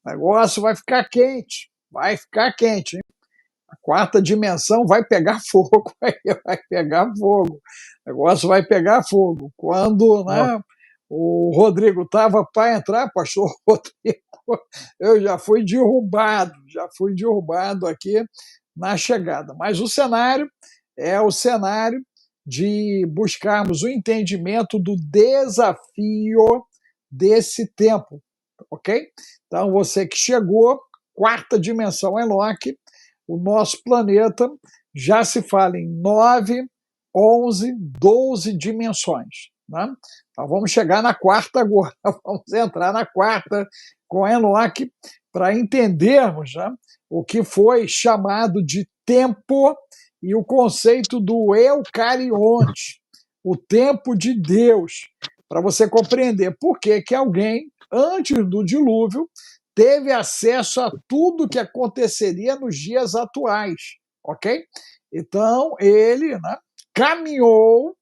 O negócio vai ficar quente, hein? A quarta dimensão vai pegar fogo, vai pegar fogo. O negócio vai pegar fogo. Quando, Nossa. né, o Rodrigo estava para entrar, pastor Rodrigo, eu já fui derrubado aqui na chegada. Mas o cenário é o cenário de buscarmos o entendimento do desafio desse tempo, ok? Então, você que chegou, quarta dimensão Enoque, o nosso planeta já se fala em 9, 11, 12 dimensões. Né? Então vamos chegar na quarta agora, vamos entrar na quarta com Enoque para entendermos, né, o que foi chamado de tempo e o conceito do eucarionte, o tempo de Deus, para você compreender por que alguém, antes do dilúvio, teve acesso a tudo que aconteceria nos dias atuais, ok? Então, ele, né, caminhou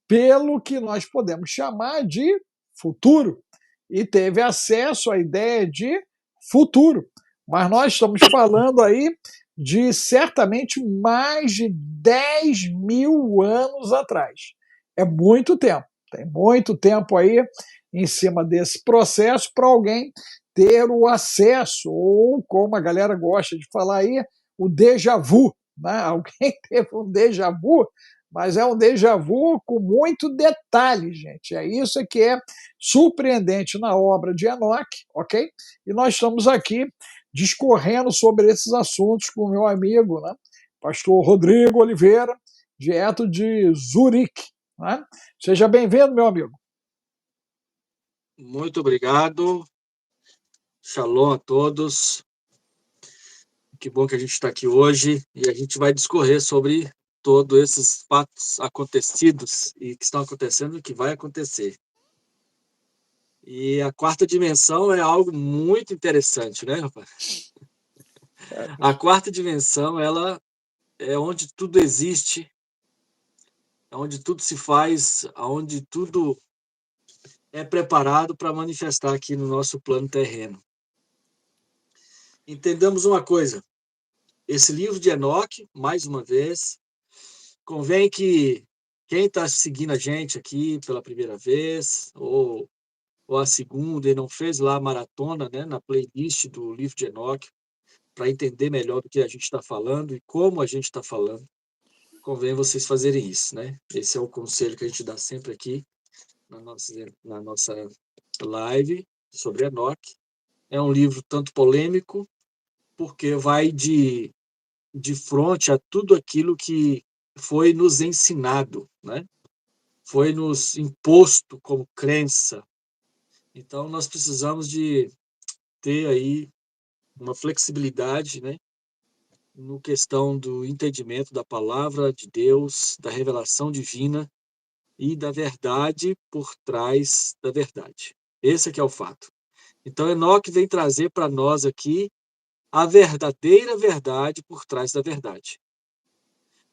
pelo que nós podemos chamar de futuro e teve acesso à ideia de futuro. Mas nós estamos falando aí de certamente mais de 10 mil anos atrás. É muito tempo, tem muito tempo aí em cima desse processo para alguém ter o acesso, ou como a galera gosta de falar aí, o déjà vu. Né? Alguém teve um déjà vu, mas é um déjà vu com muito detalhe, gente. É isso que é surpreendente na obra de Enoque, ok? E nós estamos aqui discorrendo sobre esses assuntos com o meu amigo, né, pastor Rodrigo Oliveira, direto de Zurique. Né? Seja bem-vindo, meu amigo. Muito obrigado. Shalom a todos. Que bom que a gente está aqui hoje e a gente vai discorrer sobre todos esses fatos acontecidos e que estão acontecendo e que vai acontecer. E a quarta dimensão é algo muito interessante, né, rapaz? A quarta dimensão, ela é onde tudo existe, é onde tudo se faz, onde tudo é preparado para manifestar aqui no nosso plano terreno. Entendamos uma coisa, esse livro de Enoque, mais uma vez, convém que quem está seguindo a gente aqui pela primeira vez, ou a segunda, e não fez lá a maratona, né, na playlist do livro de Enoque, para entender melhor do que a gente está falando e como a gente está falando, convém vocês fazerem isso, né? Esse é o conselho que a gente dá sempre aqui na nossa live sobre Enoque. É um livro tanto polêmico, porque vai de frente a tudo aquilo que foi nos ensinado, né? Foi nos imposto como crença. Então, nós precisamos de ter aí uma flexibilidade, né? No questão do entendimento da palavra de Deus, da revelação divina e da verdade por trás da verdade. Esse aqui é o fato. Então, Enoque vem trazer para nós aqui a verdadeira verdade por trás da verdade.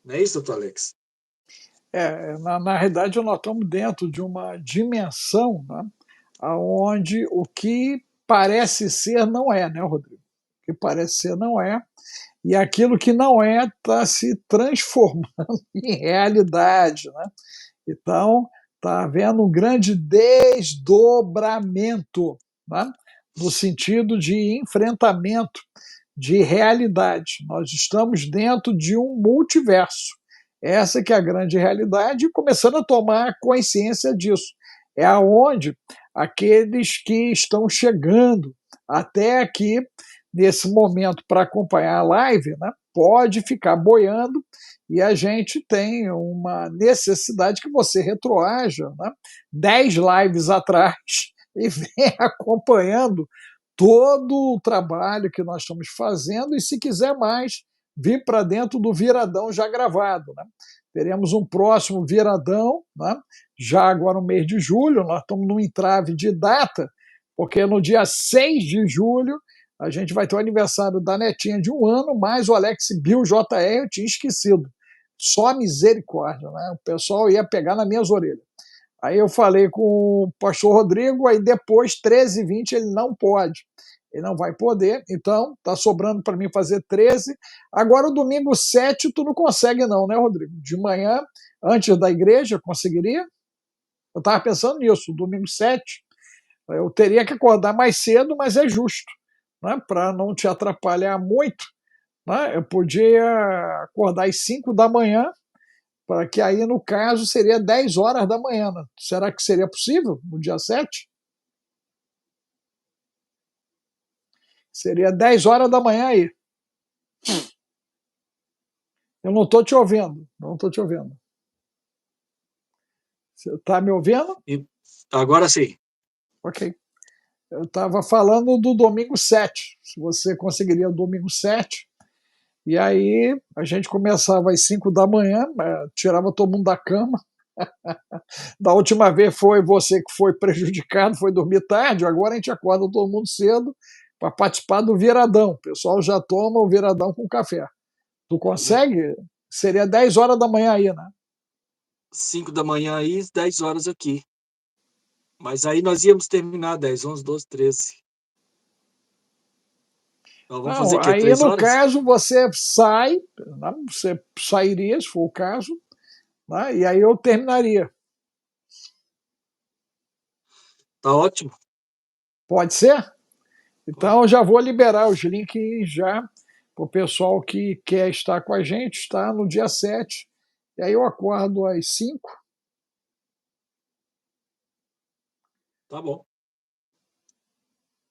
Não é isso, doutor Alex? Na realidade, nós estamos dentro de uma dimensão, né, onde o que parece ser não é, né, Rodrigo? O que parece ser não é, e aquilo que não é está se transformando em realidade. Né? Então, está havendo um grande desdobramento, né? No sentido de enfrentamento de realidade. Nós estamos dentro de um multiverso. Essa que é a grande realidade, e começando a tomar consciência disso. É aonde aqueles que estão chegando até aqui, nesse momento, para acompanhar a live, né, pode ficar boiando, e a gente tem uma necessidade que você retroaja, né, 10 lives atrás e venha acompanhando todo o trabalho que nós estamos fazendo, e se quiser mais, vir para dentro do Viradão já gravado. Né? Teremos um próximo Viradão, né? Já agora no mês de julho, nós estamos num entrave de data, porque no dia 6 de julho a gente vai ter o aniversário da netinha de 1 ano, mais o Alex Bill JR, eu tinha esquecido. Só misericórdia, né? O pessoal ia pegar nas minhas orelhas. Aí eu falei com o pastor Rodrigo, aí depois, 13h20, ele não pode. ele não vai poder, então está sobrando para mim fazer 13. Agora o domingo 7 tu não consegue não, né, Rodrigo? De manhã, antes da igreja, conseguiria? Eu estava pensando nisso, domingo 7, eu teria que acordar mais cedo, mas é justo, né, para não te atrapalhar muito, né, eu podia acordar às 5 da manhã, para que aí, no caso, seria 10 horas da manhã. Né? Será que seria possível no dia 7? Seria 10 horas da manhã aí. Eu não estou te ouvindo. Não estou te ouvindo. Você está me ouvindo? Agora sim. Ok. Eu estava falando do domingo 7. Se você conseguiria o domingo 7. E aí a gente começava às 5 da manhã, tirava todo mundo da cama. Da última vez foi você que foi prejudicado, foi dormir tarde. Agora a gente acorda todo mundo cedo para participar do viradão. O pessoal já toma o viradão com café. Tu consegue? Seria 10 horas da manhã aí, né? 5 da manhã aí, 10 horas aqui. Mas aí nós íamos terminar 10, 11, 12, 13. Então vamos fazer Não, o quê? aí 3 no horas? caso você sai, né? Você sairia, se for o caso, né? E aí eu terminaria. Tá ótimo. Pode ser? Então eu já vou liberar os links já para o pessoal que quer estar com a gente, está no dia 7. E aí eu acordo às 5. Tá bom.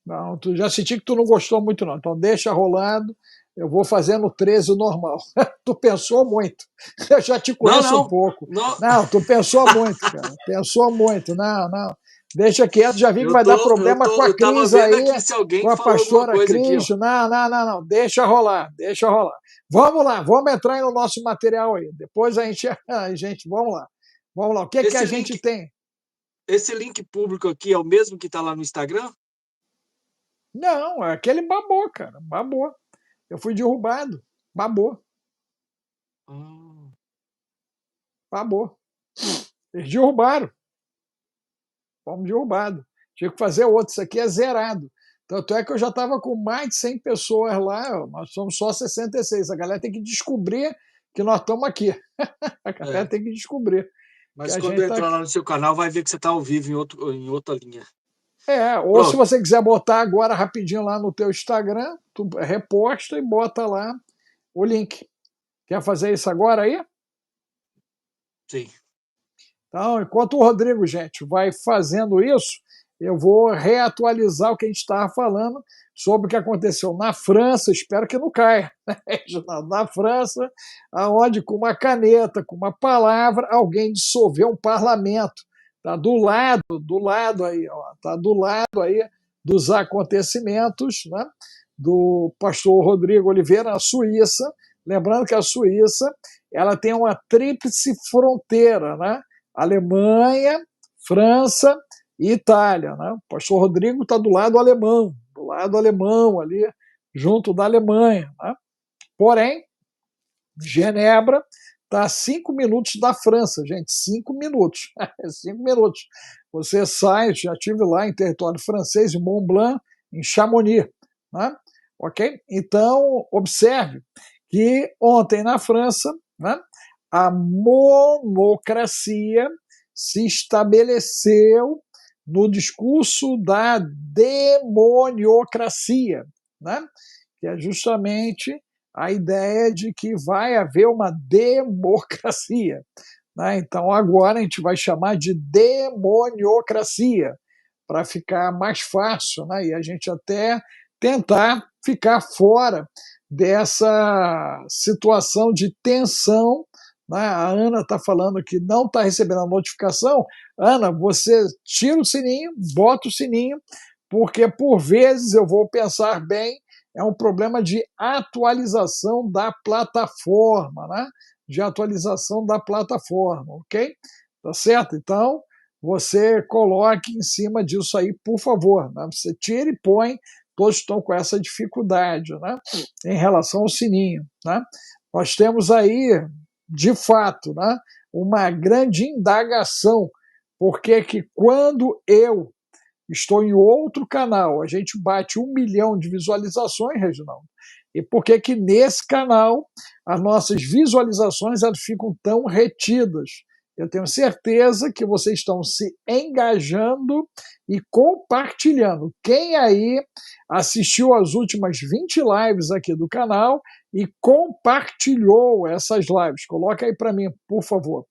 Não, tu já senti que tu não gostou muito, não. Então deixa rolando. Eu vou fazendo 13 normal. Tu pensou muito. Eu já te Não, conheço um não. pouco. Não. Não, tu pensou muito, cara. Pensou muito. Não, não. Deixa quieto, já vi que Eu vai dar tô, problema com a eu tava Cris vendo aí, aqui se com alguém a falou alguma pastora coisa aqui, ó. Cris. Não, não, não, não. Deixa rolar, deixa rolar. Vamos lá, vamos entrar aí no nosso material aí. Depois vamos lá. Vamos lá. O que que a Esse gente link, tem? esse link público aqui é o mesmo que tá lá no Instagram? Não, aquele babou, cara. Babou. Eu fui derrubado. Babou. Ah, Babou. Eles derrubaram. Fomos derrubados. Tinha que fazer outro. Isso aqui é zerado. Tanto é que eu já estava com mais de 100 pessoas lá. Nós somos só 66. A galera tem que descobrir que nós estamos aqui. A galera é. tem que descobrir que Mas a quando gente está entrar aqui. lá no seu canal, vai ver que você tá ao vivo em outra linha. Ou se Pronto. você quiser botar agora rapidinho lá no teu Instagram, tu reposta e bota lá o link. Quer fazer isso agora aí? Sim. Então, enquanto o Rodrigo, gente, vai fazendo isso, eu vou reatualizar o que a gente estava falando sobre o que aconteceu na França, espero que não caia, né, Reginaldo? Na França, aonde com uma caneta, com uma palavra, alguém dissolveu um parlamento. Está do lado aí, está do lado aí dos acontecimentos, né, do pastor Rodrigo Oliveira, na Suíça. Lembrando que a Suíça ela tem uma tríplice fronteira, né? Alemanha, França e Itália. Né? O pastor Rodrigo está do lado alemão ali, junto da Alemanha. Né? Porém, Genebra está a 5 minutos da França, gente, 5 minutos. 5 minutos. Você sai, já estive lá em território francês, em Mont Blanc, em Chamonix. Né? Ok? Então, observe que ontem na França, né, a monocracia se estabeleceu no discurso da demoniocracia, né? Que é justamente a ideia de que vai haver uma democracia. Né? Então, agora a gente vai chamar de demoniocracia, para ficar mais fácil, né? E a gente até tentar ficar fora dessa situação de tensão. Né? A Ana está falando que não está recebendo a notificação. Ana, você tira o sininho, bota o sininho, porque por vezes eu vou pensar bem, é um problema de atualização da plataforma, né? De atualização da plataforma, ok? Tá certo? Então, você coloque em cima disso aí, por favor. Né? Você tira e põe, todos estão com essa dificuldade, né? Em relação ao sininho. Né? Nós temos aí, de fato, né, uma grande indagação, porque que quando eu estou em outro canal, a gente bate 1 milhão de visualizações, Reginaldo. E por que que nesse canal as nossas visualizações elas ficam tão retidas? Eu tenho certeza que vocês estão se engajando e compartilhando. Quem aí assistiu às últimas 20 lives aqui do canal e compartilhou essas lives? Coloca aí para mim, por favor,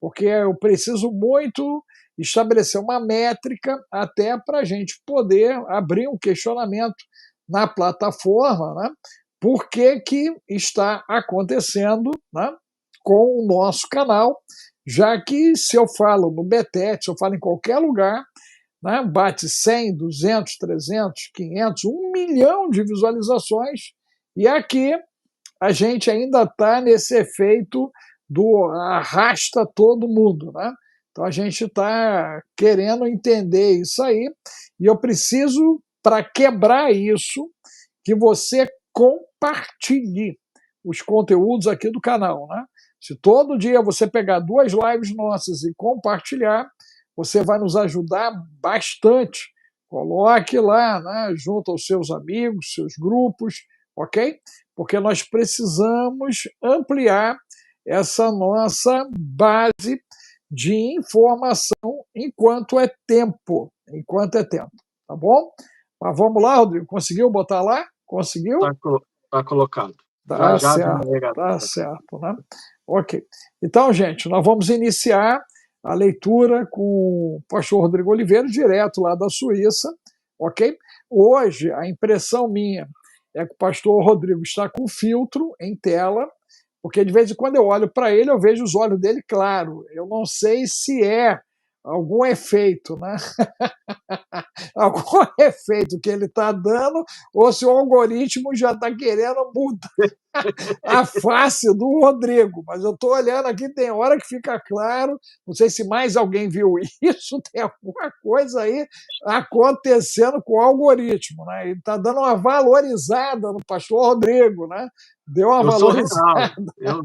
porque eu preciso muito estabelecer uma métrica até para a gente poder abrir um questionamento na plataforma, né? Por que que está acontecendo, né, com o nosso canal, já que se eu falo no Betete, se eu falo em qualquer lugar, né, bate 100, 200, 300, 500, 1 milhão de visualizações, e aqui a gente ainda está nesse efeito do arrasta todo mundo, né? Então a gente está querendo entender isso aí, e eu preciso, para quebrar isso, que você compartilhe os conteúdos aqui do canal, né? Se todo dia você pegar 2 lives nossas e compartilhar, você vai nos ajudar bastante. Coloque lá, né, junto aos seus amigos, seus grupos, ok? Porque nós precisamos ampliar essa nossa base de informação enquanto é tempo, tá bom? Mas vamos lá, Rodrigo, conseguiu botar lá? Conseguiu? Tá colocado. Tá Já certo, tá certo, né? Ok. Então, gente, nós vamos iniciar a leitura com o pastor Rodrigo Oliveira, direto lá da Suíça, ok? Hoje, a impressão minha é que o pastor Rodrigo está com filtro em tela, porque de vez em quando eu olho para ele, eu vejo os olhos dele claro. Eu não sei se é algum efeito, né? Algum efeito que ele está dando, ou se o algoritmo já está querendo mudar a face do Rodrigo. Mas eu estou olhando aqui, tem hora que fica claro, não sei se mais alguém viu isso, tem alguma coisa aí acontecendo com o algoritmo, né? Ele está dando uma valorizada no pastor Rodrigo, né? Deu uma valorizada. Eu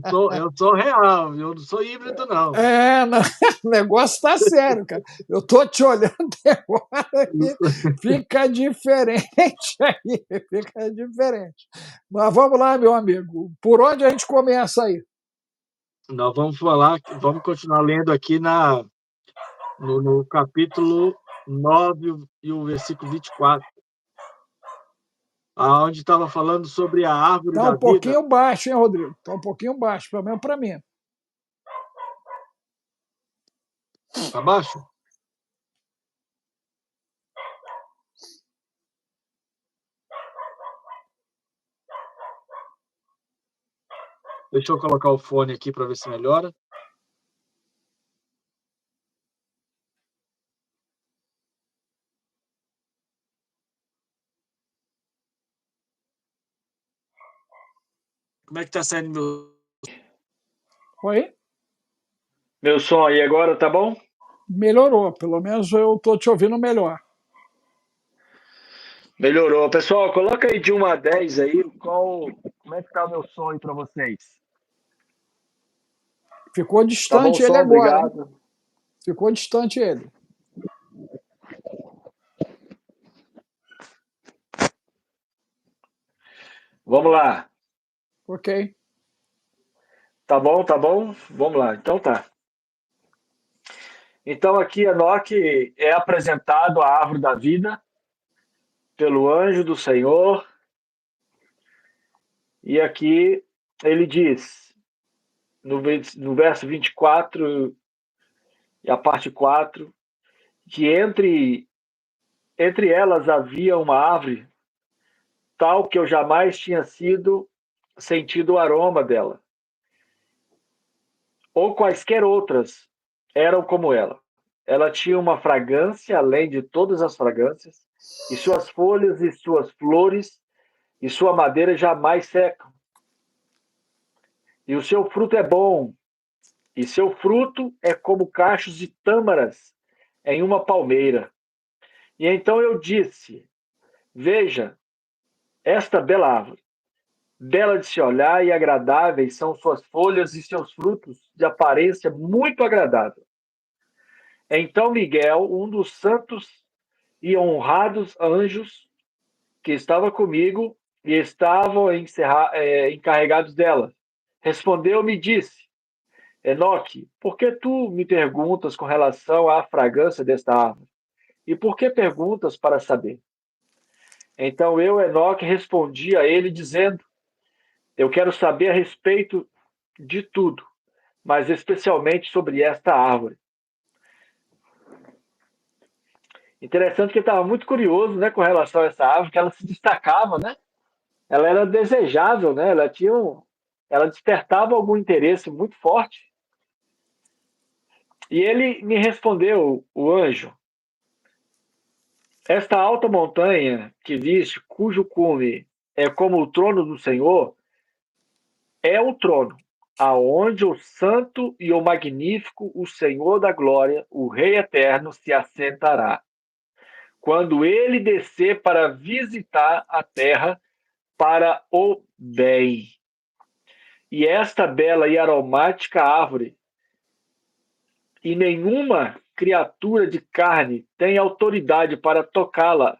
sou real, eu não sou híbrido, não. Não, o negócio está sério, cara. Eu estou te olhando agora que fica diferente aí, fica diferente. Mas vamos lá, meu amigo. Por onde a gente começa aí? Nós vamos continuar lendo aqui no capítulo 9 e o versículo 24. Onde estava falando sobre a árvore Está da um vida. pouquinho baixo, hein, Rodrigo? Está um pouquinho baixo, pelo menos para mim. Está baixo? Deixa eu colocar o fone aqui para ver se melhora. Como é que está saindo meu... Oi? Meu som aí agora tá bom? Melhorou, pelo menos eu estou te ouvindo melhor. Melhorou. Pessoal, coloca aí de 1 a 10 aí, como é que tá o meu som aí para vocês? Ficou Tá bom o distante ele som? agora, hein? Obrigado. Ficou distante ele. Vamos lá. Ok. Tá bom, tá bom? Vamos lá. Então tá. Então aqui Enoque é apresentado a árvore da vida pelo anjo do Senhor. E aqui ele diz, no verso 24 e a parte 4, que entre elas havia uma árvore tal que eu jamais tinha sentido o aroma dela, ou quaisquer outras eram como ela. Ela tinha uma fragrância além de todas as fragrâncias, e suas folhas e suas flores e sua madeira jamais secam. E o seu fruto é bom, e seu fruto é como cachos de tâmaras em uma palmeira. E então eu disse: veja, esta bela árvore, bela de se olhar e agradáveis são suas folhas e seus frutos, de aparência muito agradável. Então Miguel, um dos santos e honrados anjos que estavam comigo e estavam encarregados dela. Respondeu-me e disse: Enoque, por que tu me perguntas com relação à fragrância desta árvore? E por que perguntas para saber? Então eu, Enoque, respondi a ele dizendo: Eu quero saber a respeito de tudo, mas especialmente sobre esta árvore. Interessante que ele estava muito curioso, né, com relação a essa árvore, que ela se destacava, né? Ela era desejável, né? Ela despertava algum interesse muito forte. E ele me respondeu, o anjo: Esta alta montanha que viste, cujo cume é como o trono do Senhor, é o trono aonde o santo e o magnífico, o Senhor da glória, o Rei eterno, se assentará, quando ele descer para visitar a terra para o bem. E esta bela e aromática árvore, e nenhuma criatura de carne tem autoridade para tocá-la,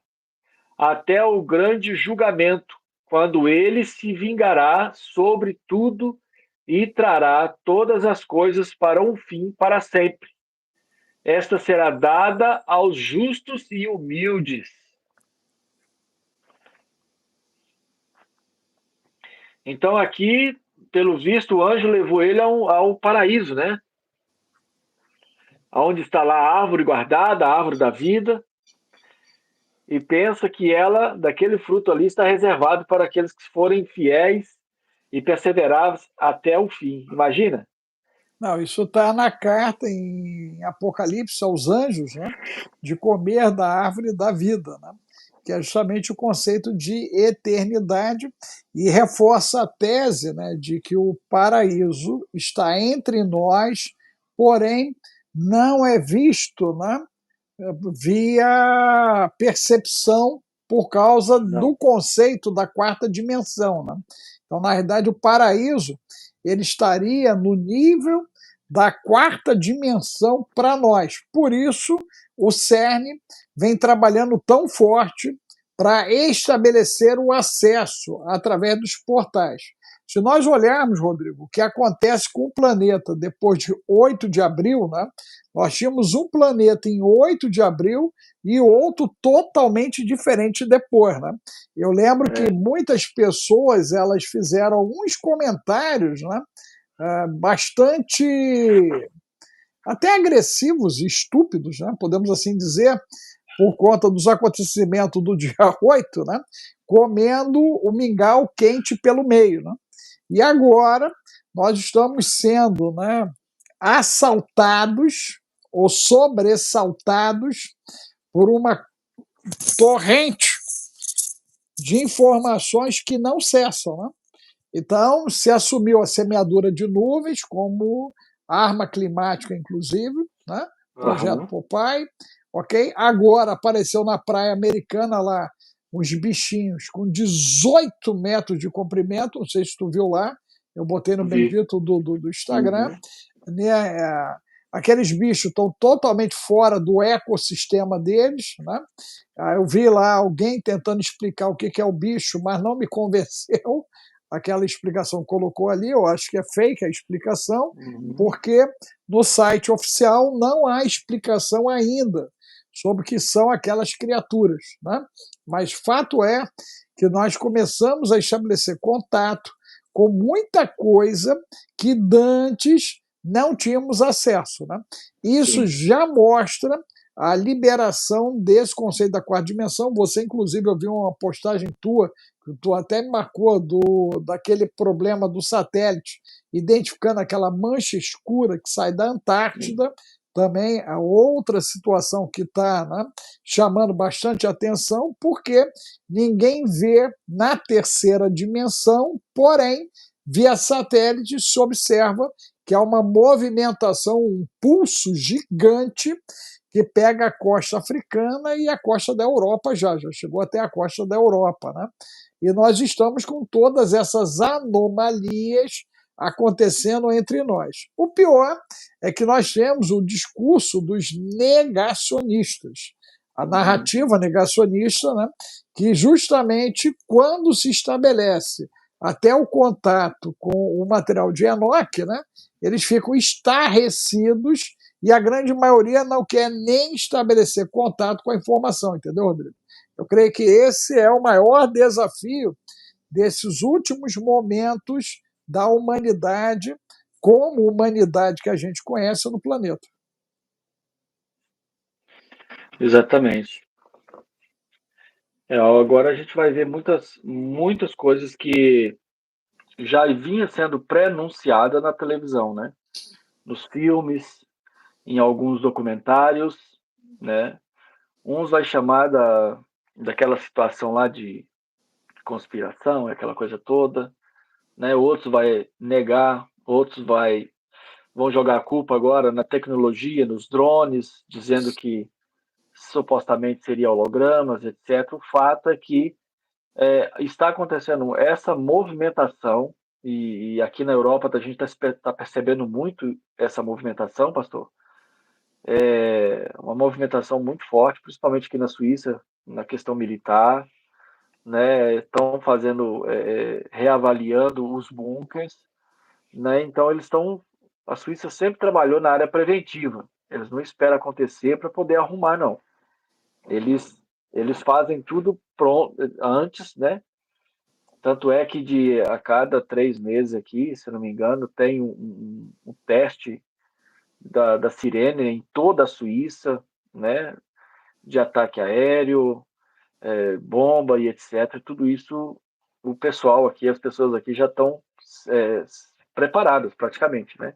até o grande julgamento, quando ele se vingará sobre tudo e trará todas as coisas para um fim para sempre. Esta será dada aos justos e humildes. Então aqui, pelo visto, o anjo levou ele ao paraíso, né? Onde está lá a árvore guardada, a árvore da vida, e pensa que ela, daquele fruto ali, está reservado para aqueles que forem fiéis e perseverados até o fim. Imagina? Não, isso está na carta em Apocalipse aos anjos, né, de comer da árvore da vida, né, que é justamente o conceito de eternidade e reforça a tese, né, de que o paraíso está entre nós, porém não é visto, né, via percepção por causa do Não. conceito da quarta dimensão, né? Então, na realidade, o paraíso ele estaria no nível da quarta dimensão para nós. Por isso, o CERN vem trabalhando tão forte para estabelecer o acesso através dos portais. Se nós olharmos, Rodrigo, o que acontece com o planeta depois de 8 de abril, né, nós tínhamos um planeta em 8 de abril e outro totalmente diferente depois. Né? Eu lembro que muitas pessoas elas fizeram alguns comentários, né, bastante até agressivos e estúpidos, né, podemos assim dizer, por conta dos acontecimentos do dia 8, né, comendo o mingau quente pelo meio. Né? E agora nós estamos sendo, né, assaltados ou sobressaltados por uma torrente de informações que não cessam. Né? Então, se assumiu a semeadura de nuvens como arma climática, inclusive, né? Projeto Popeye, ok? Agora apareceu na praia americana lá uns bichinhos com 18 metros de comprimento, não sei se tu viu lá, eu botei no bendito do Instagram, né? Aqueles bichos estão totalmente fora do ecossistema deles, né? Eu vi lá alguém tentando explicar o que é o bicho, mas não me convenceu. Aquela explicação colocou ali, eu acho que é fake a explicação, porque no site oficial não há explicação ainda sobre o que são aquelas criaturas. Né? Mas fato é que nós começamos a estabelecer contato com muita coisa que dantes não tínhamos acesso. Né? Isso já mostra a liberação desse conceito da quarta dimensão. Você, inclusive, eu vi uma postagem tua, que tu até me marcou, daquele problema do satélite, identificando aquela mancha escura que sai da Antártida. Também a outra situação que está, né, chamando bastante atenção, porque ninguém vê na terceira dimensão, porém, via satélite se observa que há uma movimentação, um pulso gigante que pega a costa africana e a costa da Europa já chegou até a costa da Europa. Né? E nós estamos com todas essas anomalias acontecendo entre nós. O pior é que nós temos o discurso dos negacionistas. a narrativa negacionista, né, que justamente quando se estabelece até o contato com o material de Enoque, né, eles ficam estarrecidos e a grande maioria não quer nem estabelecer contato com a informação, entendeu, Rodrigo? Eu creio que esse é o maior desafio desses últimos momentos da humanidade, como humanidade que a gente conhece no planeta. Exatamente. Agora a gente vai ver muitas coisas que já vinha sendo pré-anunciada na televisão, né? Nos filmes, em alguns documentários, né? Uns vai chamar daquela situação lá de conspiração, aquela coisa toda, né? Outros vai negar, outros vão jogar a culpa agora na tecnologia, nos drones, dizendo que supostamente seria hologramas, etc. O fato é que está acontecendo essa movimentação, e aqui na Europa a gente está percebendo muito essa movimentação, pastor. Uma movimentação muito forte, principalmente aqui na Suíça, na questão militar, né? Estão fazendo, reavaliando os bunkers, né? Então a Suíça sempre trabalhou na área preventiva. Eles não esperam acontecer para poder arrumar, não. Eles fazem tudo pronto antes, né? Tanto é que a cada 3 meses aqui, se não me engano, tem um teste da sirene em toda a Suíça, né? De ataque aéreo, bomba e etc. Tudo isso, o pessoal aqui, as pessoas aqui já estão preparadas praticamente, né?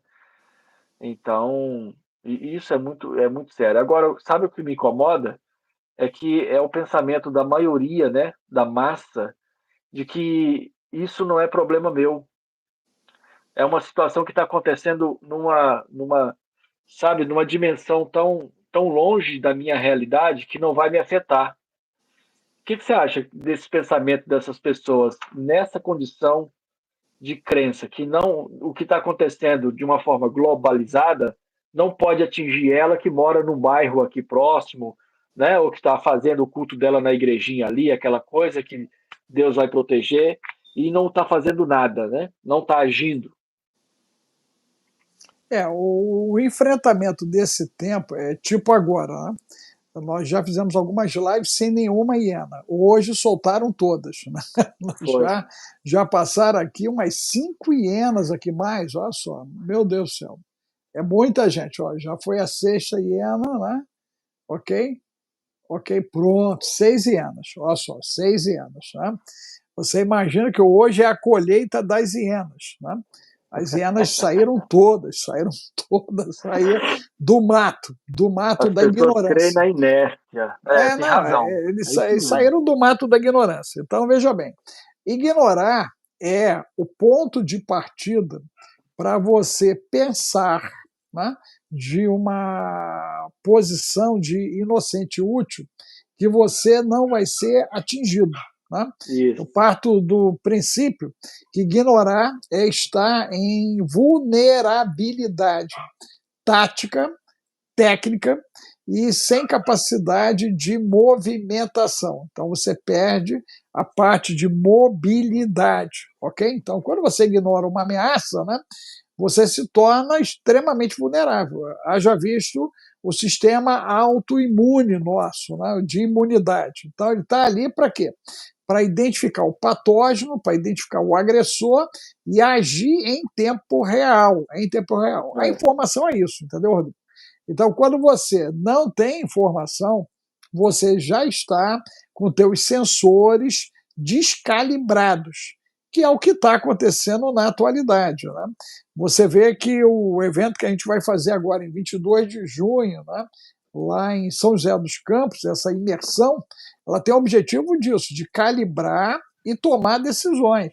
Então, isso é muito sério. Agora, sabe o que me incomoda? É que é o pensamento da maioria, né? Da massa, de que isso não é problema meu. É uma situação que está acontecendo sabe, numa dimensão tão longe da minha realidade que não vai me afetar. O que você acha desse pensamento dessas pessoas nessa condição de crença que não, o que está acontecendo de uma forma globalizada não pode atingir ela que mora no bairro aqui próximo, né? Ou que está fazendo o culto dela na igrejinha ali, aquela coisa que Deus vai proteger e não está fazendo nada, né? Não está agindo. O enfrentamento desse tempo é tipo agora, né? Nós já fizemos algumas lives sem nenhuma hiena. Hoje soltaram todas. Né? Já passaram aqui umas 5 hienas aqui mais, olha só. Meu Deus do céu. É muita gente. Ó, já foi a 6ª hiena, né? Ok? Ok, pronto. 6 hienas. Olha só, 6 hienas. Né? Você imagina que hoje é a colheita das hienas. Né? As hienas saíram todas saíram do mato da ignorância. Creem na inércia. Tem razão. Eles saíram do mato da ignorância. Então, veja bem, ignorar é o ponto de partida para você pensar, né, de uma posição de inocente útil que você não vai ser atingido. Né? Eu parto do princípio que ignorar é estar em vulnerabilidade tática, técnica e sem capacidade de movimentação. Então você perde a parte de mobilidade, ok? Então quando você ignora uma ameaça, né, você se torna extremamente vulnerável. Haja visto o sistema autoimune nosso, né, de imunidade. Então ele está ali para quê? Para identificar o patógeno, para identificar o agressor e agir em tempo real. A informação é isso, entendeu, Rodrigo? Então, quando você não tem informação, você já está com teus sensores descalibrados, que é o que está acontecendo na atualidade. Né? Você vê que o evento que a gente vai fazer agora, em 22 de junho, né, lá em São José dos Campos, essa imersão, ela tem o objetivo disso, de calibrar e tomar decisões.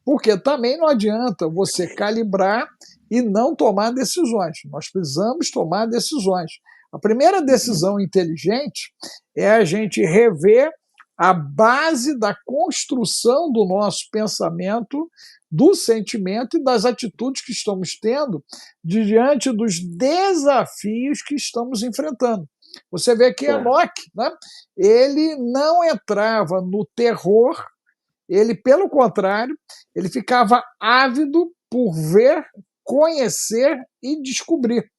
Porque também não adianta você calibrar e não tomar decisões. Nós precisamos tomar decisões. A primeira decisão inteligente é a gente rever a base da construção do nosso pensamento, do sentimento e das atitudes que estamos tendo diante dos desafios que estamos enfrentando. Você vê que Enoque, né, ele não entrava no terror, ele, pelo contrário, ele ficava ávido por ver, conhecer e descobrir.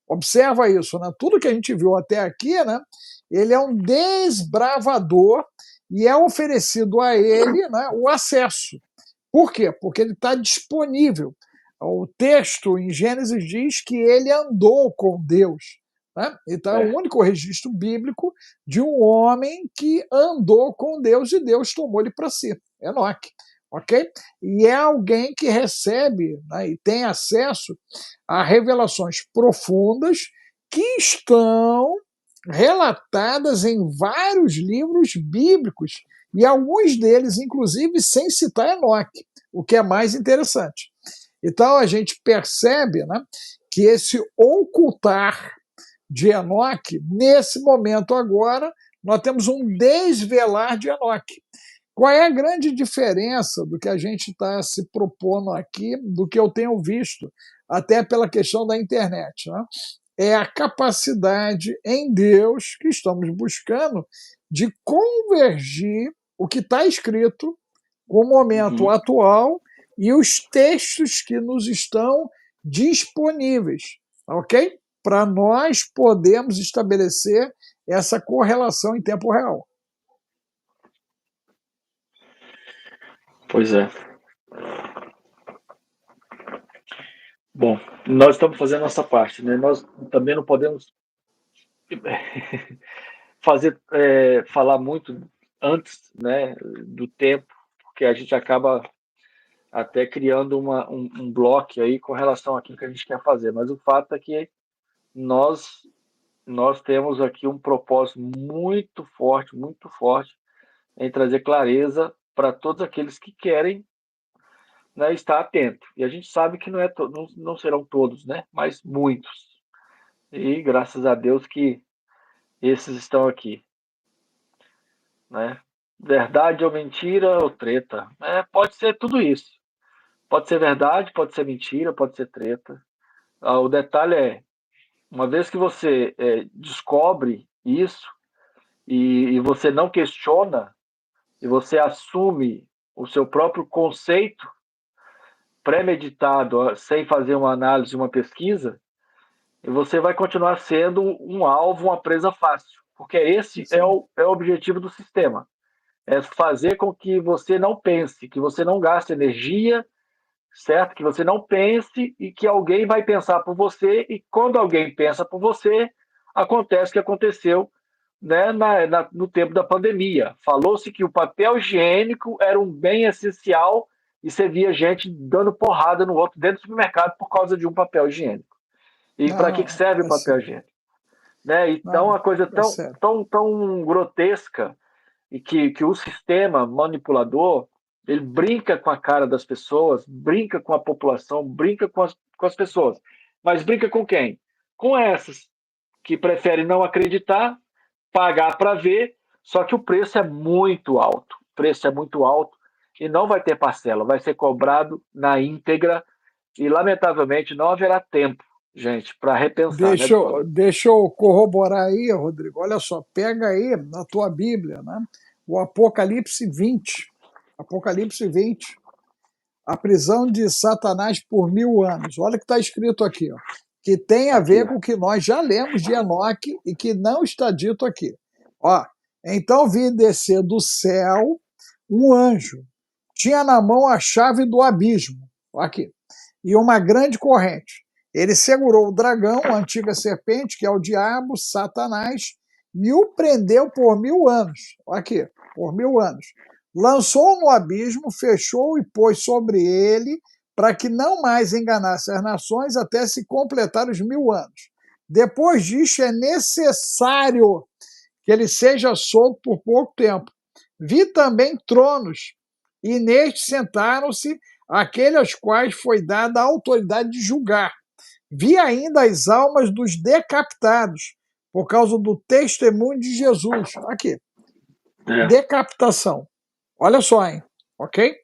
Observa isso, né? Tudo que a gente viu até aqui, né? Ele é um desbravador e é oferecido a ele, né, o acesso. Por quê? Porque ele está disponível. O texto em Gênesis diz que ele andou com Deus. Né? Então é o único registro bíblico de um homem que andou com Deus e Deus tomou ele para si. Enoque. Ok? E é alguém que recebe, né, e tem acesso a revelações profundas que estão relatadas em vários livros bíblicos, e alguns deles, inclusive, sem citar Enoque, o que é mais interessante. Então, a gente percebe, né, que esse ocultar de Enoque, nesse momento agora, nós temos um desvelar de Enoque. Qual é a grande diferença do que a gente está se propondo aqui, do que eu tenho visto, até pela questão da internet, né? É a capacidade em Deus que estamos buscando de convergir o que está escrito com o momento atual e os textos que nos estão disponíveis, ok? Para nós podermos estabelecer essa correlação em tempo real. Pois é. Bom, nós estamos fazendo a nossa parte, né? Nós também não podemos falar muito antes, né, do tempo, porque a gente acaba até criando um bloco aí com relação àquilo que a gente quer fazer. Mas o fato é que nós temos aqui um propósito muito forte em trazer clareza para todos aqueles que querem, né, estar atento. E a gente sabe que não serão todos, né, mas muitos. E graças a Deus que esses estão aqui, né? Verdade ou mentira ou treta? Pode ser tudo isso. Pode ser verdade, pode ser mentira, pode ser treta. O detalhe é, uma vez que você descobre isso e você não questiona, e você assume o seu próprio conceito premeditado, sem fazer uma análise, uma pesquisa, e você vai continuar sendo um alvo, uma presa fácil. Porque esse é o objetivo do sistema. É fazer com que você não pense, que você não gaste energia, certo? Que você não pense e que alguém vai pensar por você, e quando alguém pensa por você, acontece o que aconteceu, né, no tempo da pandemia. Falou-se que o papel higiênico era um bem essencial e você via gente dando porrada no outro dentro do supermercado por causa de um papel higiênico. E para que serve o papel higiênico? Né? Então, uma coisa tão grotesca, e que o sistema manipulador, ele brinca com a cara das pessoas, brinca com a população, brinca com as pessoas. Mas brinca com quem? Com essas que preferem não acreditar, pagar para ver, só que o preço é muito alto. O preço é muito alto e não vai ter parcela, vai ser cobrado na íntegra e, lamentavelmente, não haverá tempo, gente, para repensar. Deixa eu corroborar aí, Rodrigo. Olha só, pega aí na tua Bíblia, né, o Apocalipse 20. Apocalipse 20. A prisão de Satanás por 1000 anos. Olha o que está escrito aqui, ó, que tem a ver com o que nós já lemos de Enoque e que não está dito aqui. Ó, então vi descer do céu um anjo. Tinha na mão a chave do abismo, aqui, e uma grande corrente. Ele segurou o dragão, a antiga serpente, que é o diabo, Satanás, e o prendeu por 1000 anos. Aqui, por 1000 anos. Lançou no abismo, fechou e pôs sobre ele, para que não mais enganasse as nações até se completar os 1000 anos. Depois disso, é necessário que ele seja solto por pouco tempo. Vi também tronos, e nestes sentaram-se aqueles aos quais foi dada a autoridade de julgar. Vi ainda as almas dos decapitados, por causa do testemunho de Jesus. Aqui, decapitação. Olha só, hein? Ok?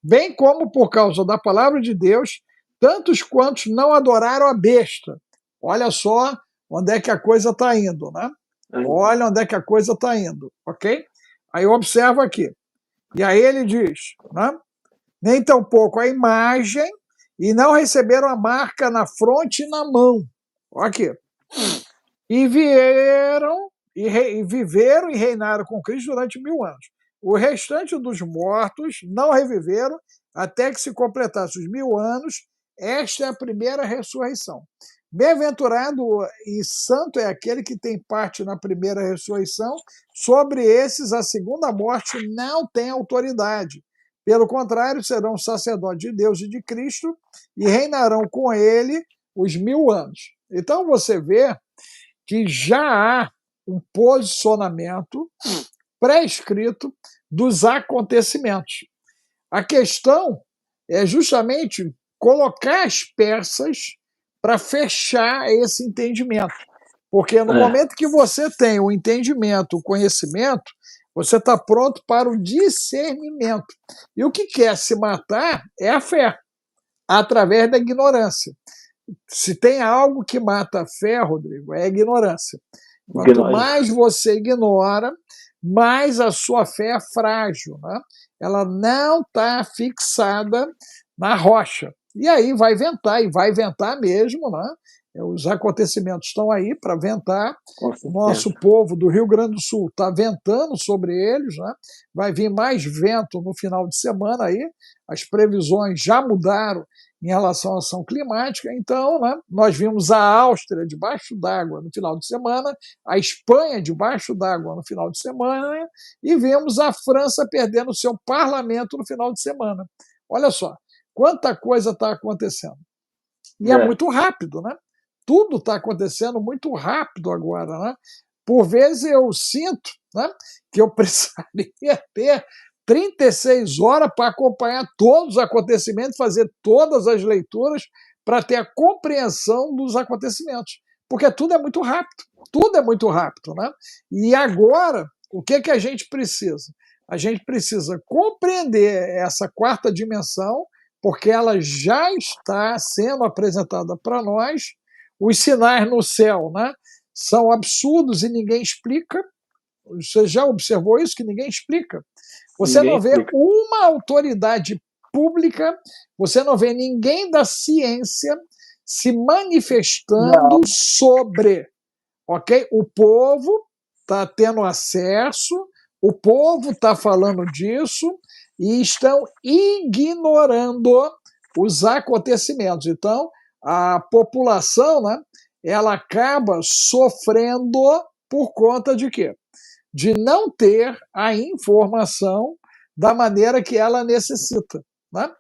Bem como por causa da palavra de Deus, tantos quantos não adoraram a besta. Olha só onde é que a coisa está indo, né? Olha onde é que a coisa está indo, ok? Aí observa aqui. E aí ele diz, né? Nem tampouco a imagem, e não receberam a marca na fronte e na mão. Aqui. E vieram, e viveram e reinaram com Cristo durante 1000 anos. O restante dos mortos não reviveram até que se completasse os 1000 anos. Esta é a primeira ressurreição. Bem-aventurado e santo é aquele que tem parte na primeira ressurreição. Sobre esses, a segunda morte não tem autoridade. Pelo contrário, serão sacerdotes de Deus e de Cristo e reinarão com ele os 1000 anos. Então você vê que já há um posicionamento pré-escrito dos acontecimentos. A questão é justamente colocar as peças para fechar esse entendimento. Porque no momento que você tem o entendimento, o conhecimento, você está pronto para o discernimento. E o que quer se matar é a fé, através da ignorância. Se tem algo que mata a fé, Rodrigo, é a ignorância. Quanto mais você ignora, mais a sua fé é frágil, né? Ela não está fixada na rocha. E aí vai ventar, e vai ventar mesmo, né? Os acontecimentos estão aí para ventar. O nosso povo do Rio Grande do Sul está ventando sobre eles, né? Vai vir mais vento no final de semana aí. As previsões já mudaram em relação à ação climática. Então, né, nós vimos a Áustria debaixo d'água no final de semana, a Espanha debaixo d'água no final de semana, né, e vimos a França perdendo seu parlamento no final de semana. Olha só, quanta coisa está acontecendo. E é muito rápido, né? Tudo está acontecendo muito rápido agora, né? Por vezes eu sinto, né, que eu precisaria ter 36 horas para acompanhar todos os acontecimentos, fazer todas as leituras para ter a compreensão dos acontecimentos. Porque tudo é muito rápido. Tudo é muito rápido, né? E agora, o que a gente precisa? A gente precisa compreender essa quarta dimensão, porque ela já está sendo apresentada para nós. Os sinais no céu, né, são absurdos e ninguém explica. Você já observou isso? Que ninguém explica. Você não vê uma autoridade pública, você não vê ninguém da ciência se manifestando sobre, ok? O povo está tendo acesso, o povo está falando disso e estão ignorando os acontecimentos. Então, a população, né, ela acaba sofrendo por conta de quê? De não ter a informação da maneira que ela necessita. Né?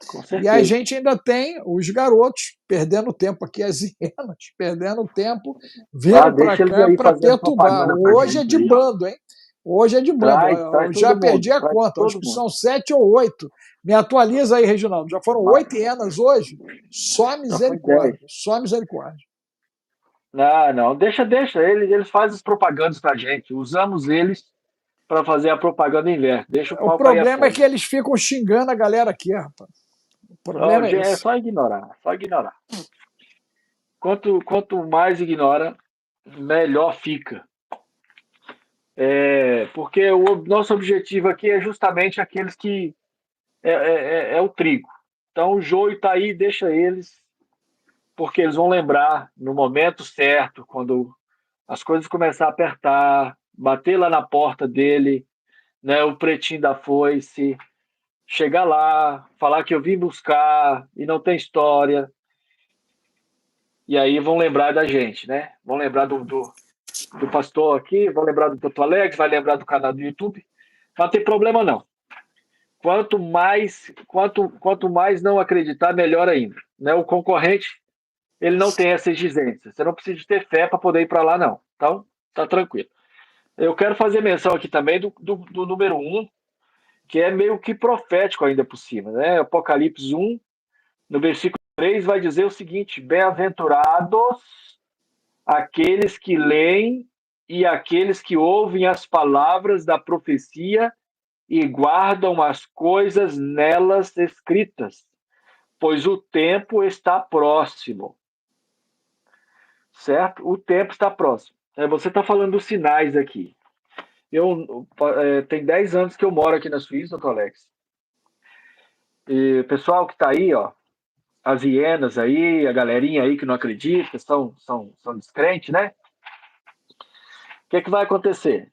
E a gente ainda tem os garotos perdendo tempo aqui, as hienas, perdendo tempo, vindo para cá para perturbar. Hoje é de bando, hein? Hoje é de bando. Eu já perdi a conta, acho que são 7 ou 8. Me atualiza aí, Reginaldo. Já foram 8 hienas hoje? Só misericórdia. Só misericórdia. Não, deixa. Eles fazem as propagandas para a gente. Usamos eles para fazer a propaganda inversa. Deixa o pau cair a problema é que eles ficam xingando a galera aqui, rapaz. O problema é esse. É só ignorar. Quanto mais ignora, melhor fica. Porque o nosso objetivo aqui é justamente aqueles que é o trigo. Então o joio está aí, deixa eles, porque eles vão lembrar no momento certo, quando as coisas começar a apertar, bater lá na porta dele, né, o pretinho da foice, chegar lá, falar que eu vim buscar e não tem história. E aí vão lembrar da gente, né? Vão lembrar do pastor aqui, vão lembrar do Porto Alegre, vai lembrar do canal do YouTube. Não tem problema, não. Quanto mais não acreditar, melhor ainda. Né? O concorrente, ele não tem essa exigência. Você não precisa de ter fé para poder ir para lá, não. Então, tá tranquilo. Eu quero fazer menção aqui também do número 1, que é meio que profético ainda por cima. Né? Apocalipse 1, no versículo 3, vai dizer o seguinte: bem-aventurados aqueles que leem e aqueles que ouvem as palavras da profecia e guardam as coisas nelas escritas, pois o tempo está próximo. Certo? O tempo está próximo. Você está falando dos sinais aqui. Tem 10 anos que eu moro aqui na Suíça, doutor Alex. E o pessoal que está aí, ó, as hienas aí, a galerinha aí que não acredita, são descrentes, né? O que vai acontecer?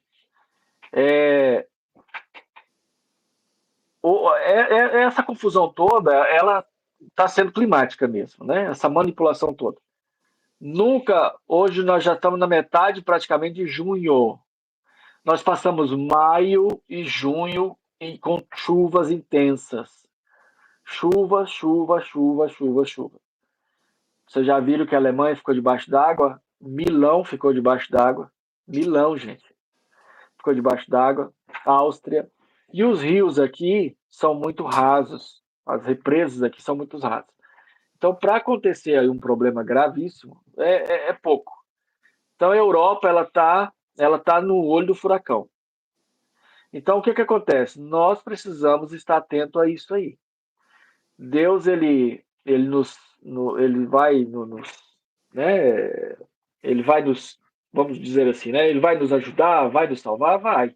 Essa confusão toda, ela está sendo climática mesmo, né? Essa manipulação toda. Hoje nós já estamos na metade praticamente de junho. Nós passamos maio e junho com chuvas intensas. Chuva, chuva, chuva, chuva, chuva. Vocês já viram que a Alemanha ficou debaixo d'água? Milão ficou debaixo d'água. Milão, gente. Ficou debaixo d'água. Áustria. E os rios aqui são muito rasos. As represas aqui são muito rasas. Então, para acontecer aí um problema gravíssimo, é pouco. Então, a Europa ela tá no olho do furacão. Então, o que acontece? Nós precisamos estar atento a isso aí. Deus, ele vai né? Ele vai nos, vamos dizer assim, né? Ele vai nos ajudar, vai nos salvar, vai.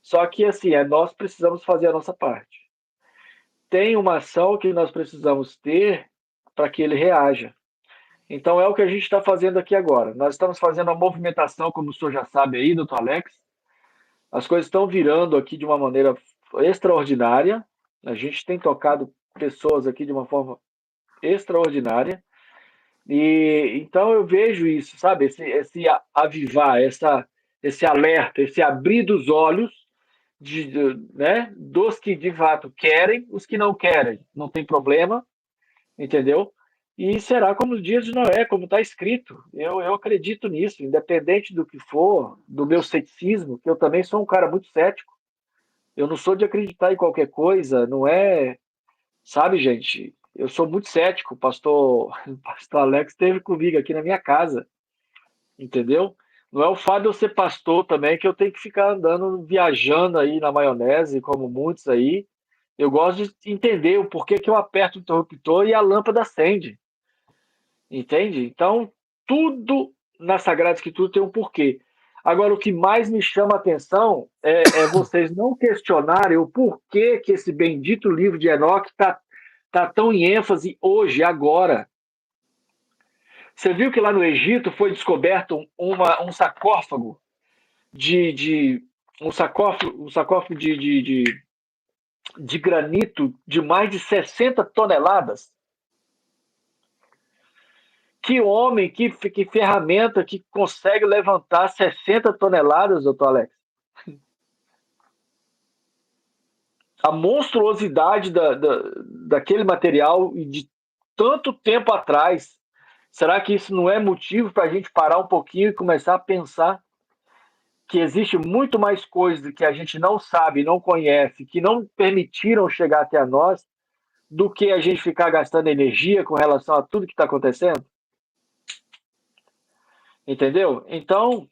Só que assim, nós precisamos fazer a nossa parte. Tem uma ação que nós precisamos ter para que ele reaja. Então é o que a gente está fazendo aqui agora. Nós estamos fazendo a movimentação, como o senhor já sabe aí, doutor Alex. As coisas estão virando aqui de uma maneira extraordinária. A gente tem tocado pessoas aqui de uma forma extraordinária. E então eu vejo isso, sabe? Esse avivar, esse alerta, esse abrir dos olhos né? Dos que de fato querem, os que não querem, não tem problema, entendeu? E será como os dias de Noé, como está escrito. Eu acredito nisso, independente do que for, do meu ceticismo, que eu também sou um cara muito cético. Eu não sou de acreditar em qualquer coisa, não é. Sabe, gente? Eu sou muito cético. Pastor Alex esteve comigo aqui na minha casa, entendeu? Não é o fato de eu ser pastor também que eu tenho que ficar andando, viajando aí na maionese, como muitos aí. Eu gosto de entender o porquê que eu aperto o interruptor e a lâmpada acende. Entende? Então, tudo na Sagrada Escritura tem um porquê. Agora, o que mais me chama a atenção é vocês não questionarem o porquê que esse bendito livro de Enoque tá tão em ênfase hoje, agora. Você viu que lá no Egito foi descoberto um sarcófago um sarcófago de granito de mais de 60 toneladas? Que homem, que ferramenta que consegue levantar 60 toneladas, doutor Alex? A monstruosidade daquele material e de tanto tempo atrás. Será que isso não é motivo para a gente parar um pouquinho e começar a pensar que existe muito mais coisas que a gente não sabe, não conhece, que não permitiram chegar até nós, do que a gente ficar gastando energia com relação a tudo que está acontecendo? Entendeu? Então,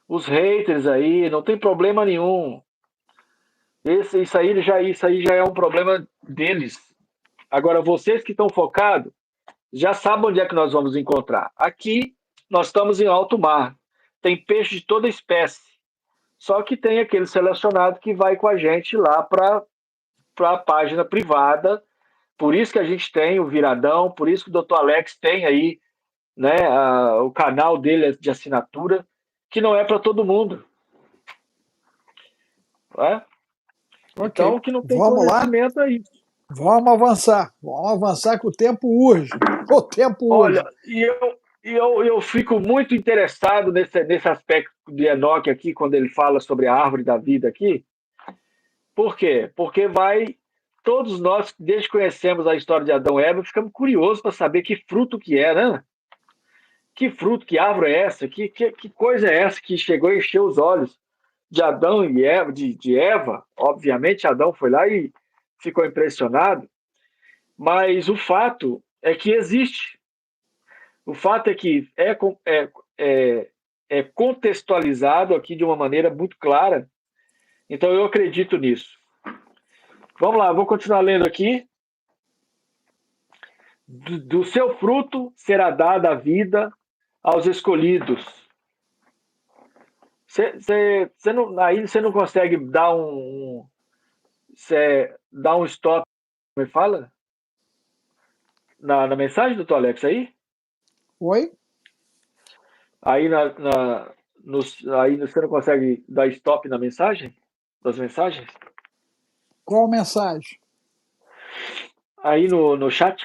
os haters aí, não tem problema nenhum. Isso aí já é um problema deles. Agora, vocês que estão focados, já sabem onde é que nós vamos encontrar. Aqui, nós estamos em alto mar. Tem peixe de toda espécie. Só que tem aquele selecionado que vai com a gente lá para a página privada. Por isso que a gente tem o Viradão, por isso que o Dr. Alex tem aí, né, o canal dele de assinatura, que não é para todo mundo. Né? Ok. Então, que não tem Vamos lá? conhecimento é isso. Vamos avançar que o tempo urge. O tempo urge. Olha, eu fico muito interessado nesse aspecto de Enoque aqui, quando ele fala sobre a árvore da vida aqui. Por quê? Porque todos nós, desde que conhecemos a história de Adão e Eva, ficamos curiosos para saber que fruto que é, né? Que fruto, que árvore é essa? Que coisa é essa que chegou a encher os olhos de Adão e Eva, de Eva? Obviamente, Adão foi lá e ficou impressionado, mas o fato é que existe. O fato é que é contextualizado aqui de uma maneira muito clara. Então, eu acredito nisso. Vamos lá, vou continuar lendo aqui. Do seu fruto será dada a vida aos escolhidos. Aí você não consegue dar dar um stop, me fala? Na mensagem do Alex aí? Oi? Aí, aí você não consegue dar stop na mensagem? Das mensagens? Qual mensagem? Aí no chat?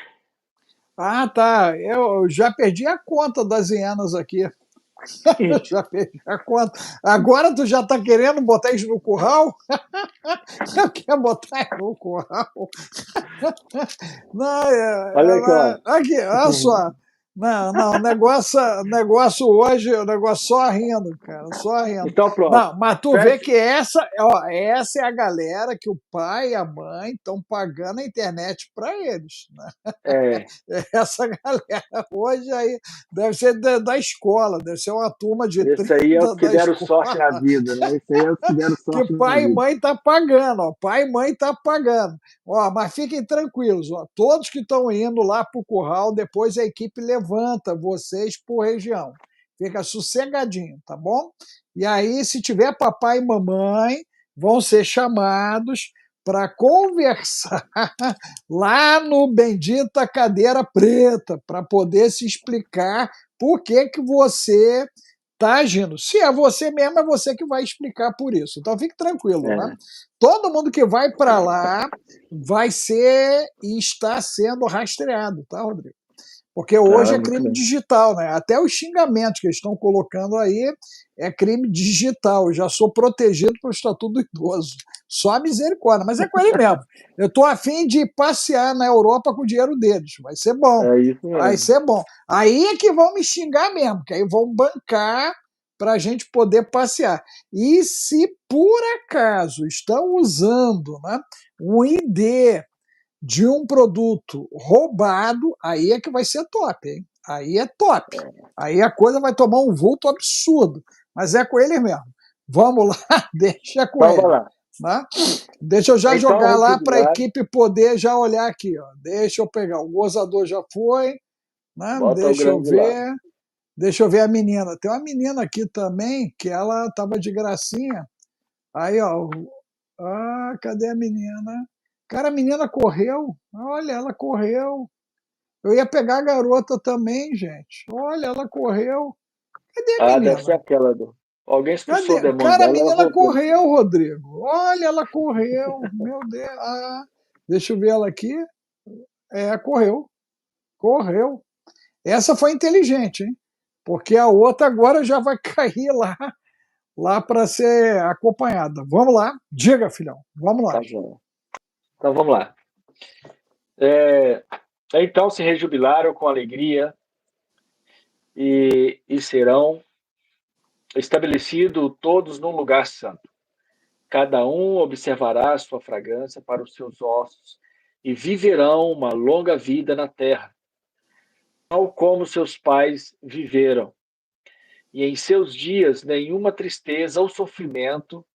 Ah, tá. Eu já perdi a conta das hienas aqui. Eu já perdi a conta. Agora tu já tá querendo botar isso no curral? Eu quero botar isso no curral. Não, Olha aqui, ó. aqui, olha só. Não, negócio hoje, o negócio só rindo, cara, só rindo. Então pronto. Não, mas tu vê que essa é a galera que o pai e a mãe estão pagando a internet para eles, né? É, Essa galera hoje aí deve ser da escola, deve ser uma turma de esse aí é os 30 que da deram sorte escola, na vida, né? Esse aí é os que deram que sorte na pai e vida. mãe tá pagando, ó, pai e mãe tá pagando. Ó, mas fiquem tranquilos, ó, todos que estão indo lá para o curral, depois a equipe levanta vocês por região. Fica sossegadinho, tá bom? E aí, se tiver papai e mamãe, vão ser chamados para conversar lá no Bendita Cadeira Preta, para poder se explicar por que você está agindo. Se é você mesmo, é você que vai explicar por isso. Então fique tranquilo, né? É. Todo mundo que vai para lá vai ser e está sendo rastreado, tá, Rodrigo? Porque hoje é Muito crime bem. digital, né? Até os xingamentos que eles estão colocando aí é crime digital. Eu já sou protegido pelo Estatuto do Idoso. Só a misericórdia, mas é com ele mesmo. Eu estou afim de passear na Europa com o dinheiro deles. Vai ser bom. É isso Vai mesmo. ser bom. Aí é que vão me xingar mesmo, que aí vão bancar para a gente poder passear. E se por acaso estão usando, né, um ID de um produto roubado, aí é que vai ser top, hein? Aí é top. Aí a coisa vai tomar um vulto absurdo. Mas é com ele mesmo. Vamos lá, deixa com Então, vai ele. lá. Né? Deixa eu já Então, jogar lá para a rejubilar, equipe poder já olhar aqui. Ó. Deixa eu pegar. O gozador já foi. Né? bota o grande de lado. Deixa eu ver a menina. Tem uma menina aqui também que ela estava de gracinha. Aí, ó. Ah, cadê a menina? Cara, a menina correu. Olha, ela correu. Eu ia pegar a garota também, gente. Olha, ela correu. Cadê a Ah, deve ser menina? aquela do. Alguém expulsou o Cadê? demônio Cara, a dela, ela menina voltou. correu, Rodrigo. Olha, ela correu. Meu Deus. Ah, deixa eu ver ela aqui. É, correu. Correu. Essa foi inteligente, hein? Porque a outra agora já vai cair lá para ser acompanhada. Vamos lá. Diga, filhão. Vamos lá. Tá bom. Então vamos lá. Então se rejubilaram com alegria e serão estabelecidos todos num lugar santo. Cada um observará a sua fragrância para os seus ossos e viverão uma longa vida na terra, tal como seus pais viveram. E em seus dias nenhuma tristeza ou sofrimento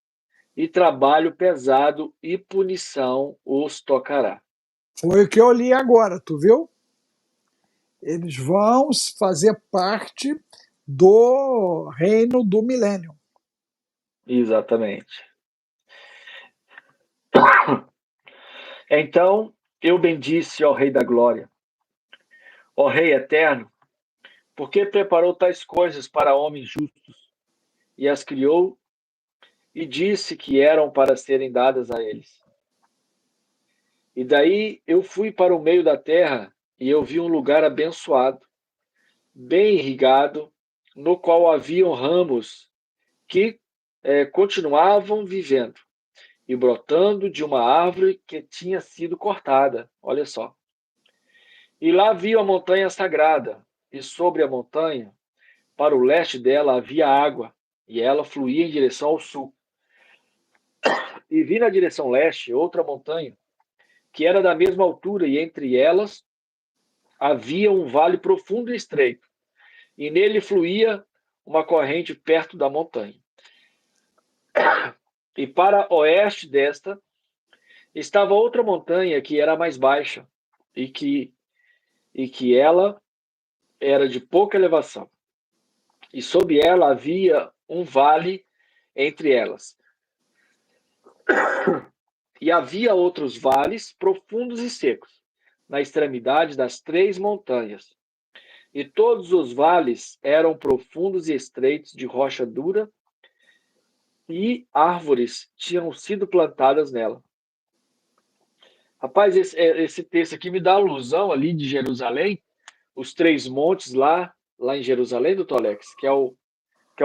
e trabalho pesado e punição os tocará. Foi o que eu li agora, tu viu? Eles vão fazer parte do reino do milênio. Exatamente. Então eu bendisse ao Rei da Glória, ó Rei eterno, porque preparou tais coisas para homens justos e as criou e disse que eram para serem dadas a eles. E daí eu fui para o meio da terra e eu vi um lugar abençoado, bem irrigado, no qual haviam ramos que continuavam vivendo e brotando de uma árvore que tinha sido cortada. Olha só. E lá vi a montanha sagrada, e sobre a montanha, para o leste dela, havia água, e ela fluía em direção ao sul. E vi na direção leste outra montanha, que era da mesma altura, e entre elas havia um vale profundo e estreito, e nele fluía uma corrente perto da montanha. E para oeste desta estava outra montanha que era mais baixa, e que ela era de pouca elevação. E sob ela havia um vale entre elas. E havia outros vales profundos e secos, na extremidade das 3 montanhas. E todos os vales eram profundos e estreitos, de rocha dura, e árvores tinham sido plantadas nela. Rapaz, esse texto aqui me dá alusão ali de Jerusalém, os 3 montes lá em Jerusalém, do Tolex, que é o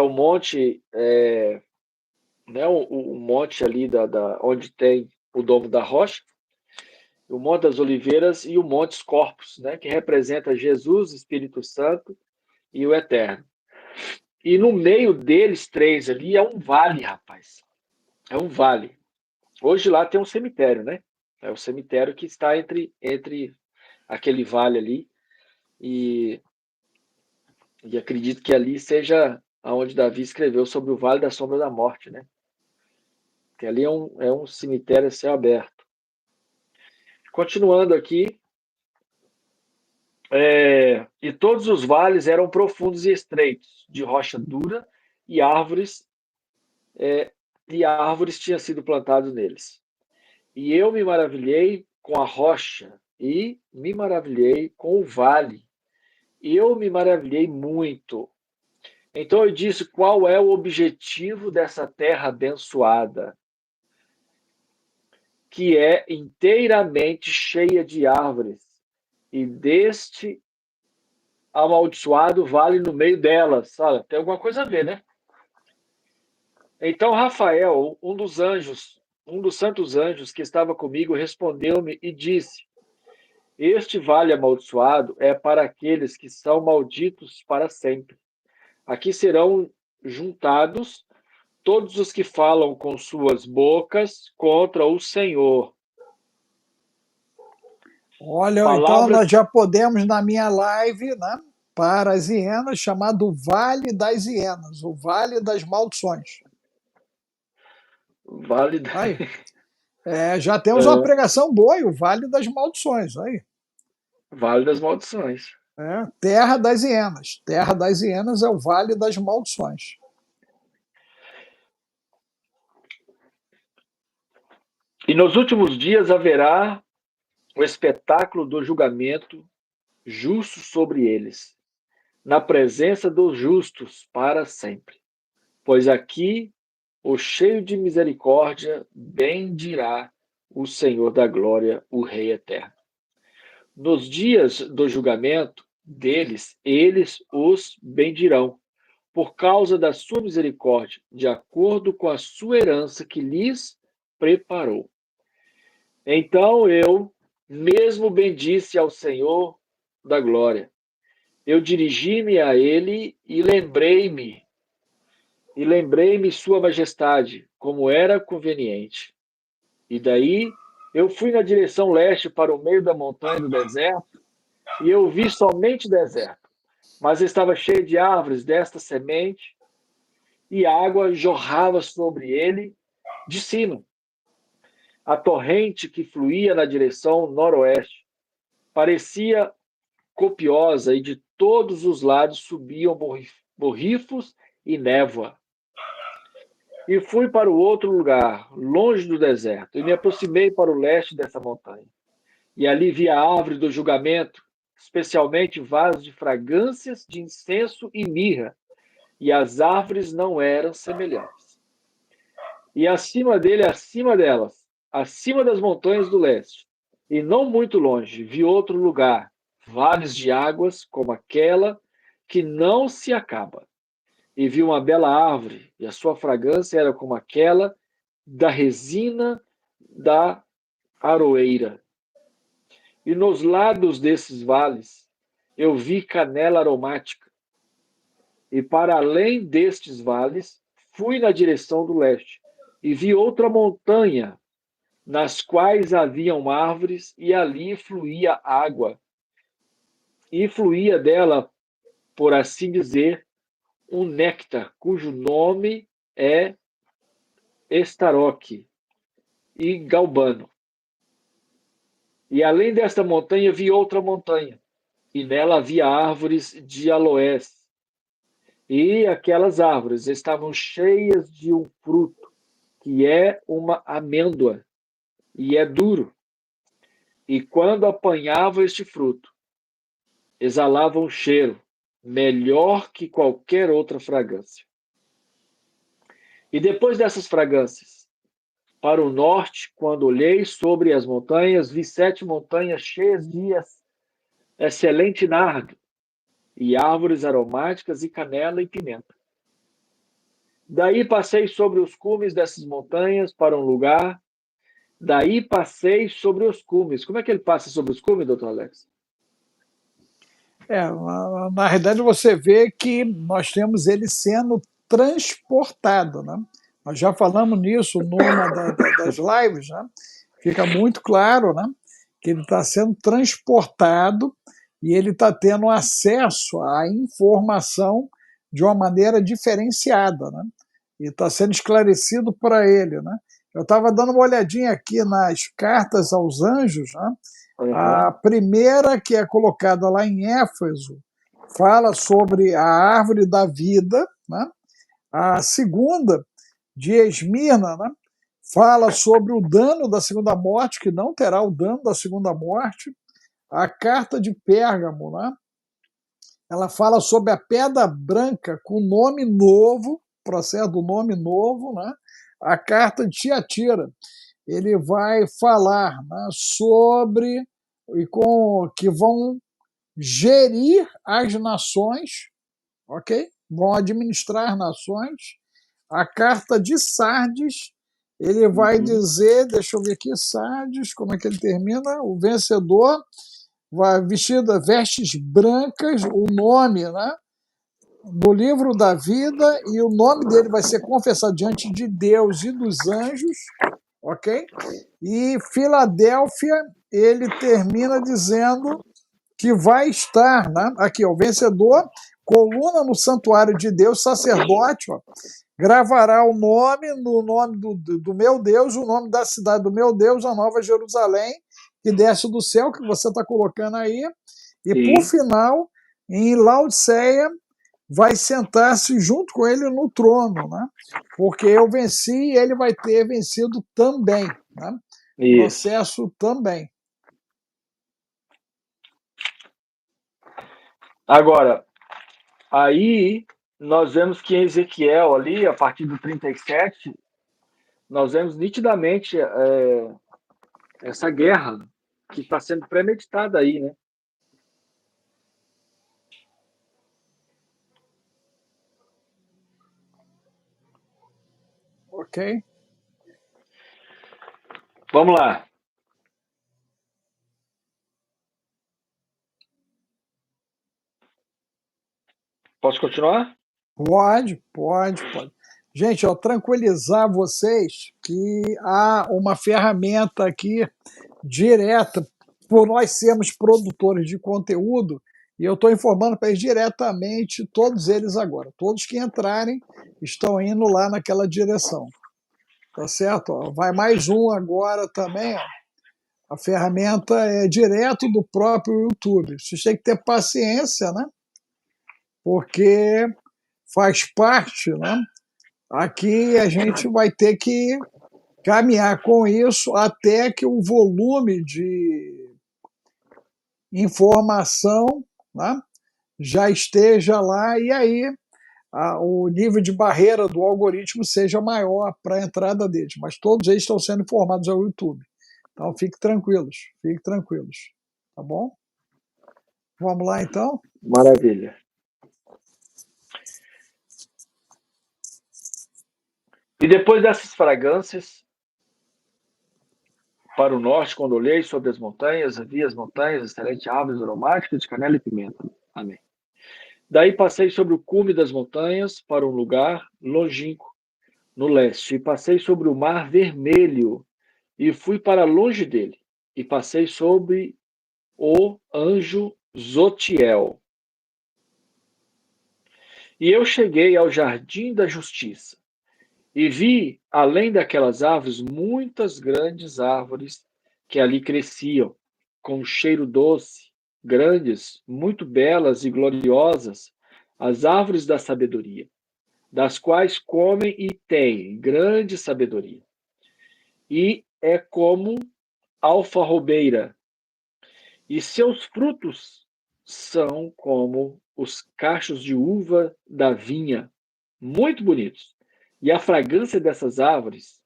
monte, né, o monte ali onde tem o Domo da Rocha, o Monte das Oliveiras e o Monte Corpus, né, que representa Jesus, Espírito Santo e o Eterno. E no meio deles 3 ali é um vale, rapaz. É um vale. Hoje lá tem um cemitério, né? É o cemitério que está entre aquele vale ali. E acredito que ali seja onde Davi escreveu sobre o Vale da Sombra da Morte, né? Que ali é um cemitério a céu aberto. Continuando aqui, e todos os vales eram profundos e estreitos, de rocha dura, e árvores tinham sido plantadas neles. E eu me maravilhei com a rocha, e me maravilhei com o vale. E eu me maravilhei muito. Então eu disse: qual é o objetivo dessa terra abençoada, que é inteiramente cheia de árvores, e deste amaldiçoado vale no meio delas? Olha, tem alguma coisa a ver, né? Então Rafael, um dos santos anjos que estava comigo, respondeu-me e disse: este vale amaldiçoado é para aqueles que são malditos para sempre. Aqui serão juntados todos os que falam com suas bocas contra o Senhor. Olha, então nós já podemos, na minha live, né, para as hienas, chamar do Vale das Hienas, o Vale das Maldições. Vale da... Aí. Já temos uma pregação boa aí, o Vale das Maldições. Aí. Vale das Maldições. Terra das Hienas. Terra das Hienas é o Vale das Maldições. E nos últimos dias haverá o espetáculo do julgamento justo sobre eles, na presença dos justos para sempre. Pois aqui o cheio de misericórdia bendirá o Senhor da glória, o Rei eterno. Nos dias do julgamento deles, eles os bendirão, por causa da sua misericórdia, de acordo com a sua herança que lhes preparou. Então eu mesmo bendisse ao Senhor da glória. Eu dirigi-me a ele e lembrei-me sua majestade, como era conveniente. E daí eu fui na direção leste para o meio da montanha do deserto, e eu vi somente deserto, mas estava cheio de árvores desta semente, e água jorrava sobre ele de cima. A torrente que fluía na direção noroeste parecia copiosa, e de todos os lados subiam borrifos e névoa. E fui para o outro lugar, longe do deserto, e me aproximei para o leste dessa montanha. E ali vi a árvore do julgamento, especialmente vasos de fragrâncias de incenso e mirra, e as árvores não eram semelhantes. E acima delas, acima das montanhas do leste, e não muito longe, vi outro lugar, vales de águas como aquela que não se acaba. E vi uma bela árvore, e a sua fragrância era como aquela da resina da aroeira. E nos lados desses vales eu vi canela aromática. E para além destes vales, fui na direção do leste, e vi outra montanha, nas quais haviam árvores, e ali fluía água. E fluía dela, por assim dizer, um néctar, cujo nome é Estaroque e Galbano. E além desta montanha, vi outra montanha, e nela havia árvores de aloés, E aquelas árvores estavam cheias de um fruto, que é uma amêndoa, e é duro. E quando apanhava este fruto, exalava um cheiro melhor que qualquer outra fragrância. E depois dessas fragrâncias, para o norte, quando olhei sobre as montanhas, vi 7 montanhas cheias de excelente nardo, e árvores aromáticas, e canela e pimenta. Daí passei sobre os cumes dessas montanhas para um lugar. Daí passei sobre os cumes. Como é que ele passa sobre os cumes, doutor Alex? Na realidade, você vê que nós temos ele sendo transportado, né? Nós já falamos nisso numa das lives, né? Fica muito claro, né? Que ele está sendo transportado e ele está tendo acesso à informação de uma maneira diferenciada, né? E está sendo esclarecido para ele, né? Eu estava dando uma olhadinha aqui nas cartas aos anjos, né? A primeira, que é colocada lá em Éfeso, fala sobre a árvore da vida, né? A segunda, de Esmirna, né? Fala sobre o dano da segunda morte, que não terá o dano da segunda morte. A carta de Pérgamo, né? Ela fala sobre a pedra branca com nome novo, processo do nome novo, né? A carta de Tiatira, ele vai falar, né, sobre que vão gerir as nações, ok? Vão administrar nações. A carta de Sardes, ele vai dizer, deixa eu ver aqui, Sardes, como é que ele termina? O vencedor vai vestido vestes brancas, o nome, né? Do livro da vida, e o nome dele vai ser confessado diante de Deus e dos anjos, ok? E Filadélfia, ele termina dizendo que vai estar, né? Aqui, o vencedor, coluna no santuário de Deus, sacerdote, ó, gravará o nome, no nome do meu Deus, o nome da cidade do meu Deus, a Nova Jerusalém, que desce do céu, que você está colocando aí. E, por final, em Laodiceia, vai sentar-se junto com ele no trono, né? Porque eu venci e ele vai ter vencido também, né? Processo também. Agora, aí nós vemos que em Ezequiel, ali, a partir do 37, nós vemos nitidamente essa guerra que está sendo premeditada aí, né? Ok. Vamos lá. Posso continuar? Pode. Gente, tranquilizar vocês que há uma ferramenta aqui direta, por nós sermos produtores de conteúdo, e eu estou informando para eles diretamente, todos eles agora. Todos que entrarem estão indo lá naquela direção. Tá certo? Ó, vai mais um agora também, ó. A ferramenta é direto do próprio YouTube. Vocês têm que ter paciência, né? Porque faz parte, né? Aqui a gente vai ter que caminhar com isso até que o volume de informação, né, já esteja lá, e aí o nível de barreira do algoritmo seja maior para a entrada deles. Mas todos eles estão sendo informados ao YouTube. Então fiquem tranquilos. Tá bom? Vamos lá então? Maravilha. E depois dessas fragrâncias, para o norte, quando olhei sobre as montanhas, vi as montanhas, excelentes árvores aromáticas de canela e pimenta. Amém. Daí passei sobre o cume das montanhas para um lugar longínquo, no leste, e passei sobre o mar vermelho, e fui para longe dele, e passei sobre o anjo Zotiel. E eu cheguei ao jardim da justiça, e vi, além daquelas árvores, muitas grandes árvores que ali cresciam, com um cheiro doce, grandes, muito belas e gloriosas, as árvores da sabedoria, das quais comem e têm grande sabedoria. E é como alfarrobeira, e seus frutos são como os cachos de uva da vinha, muito bonitos. E a fragrância dessas árvores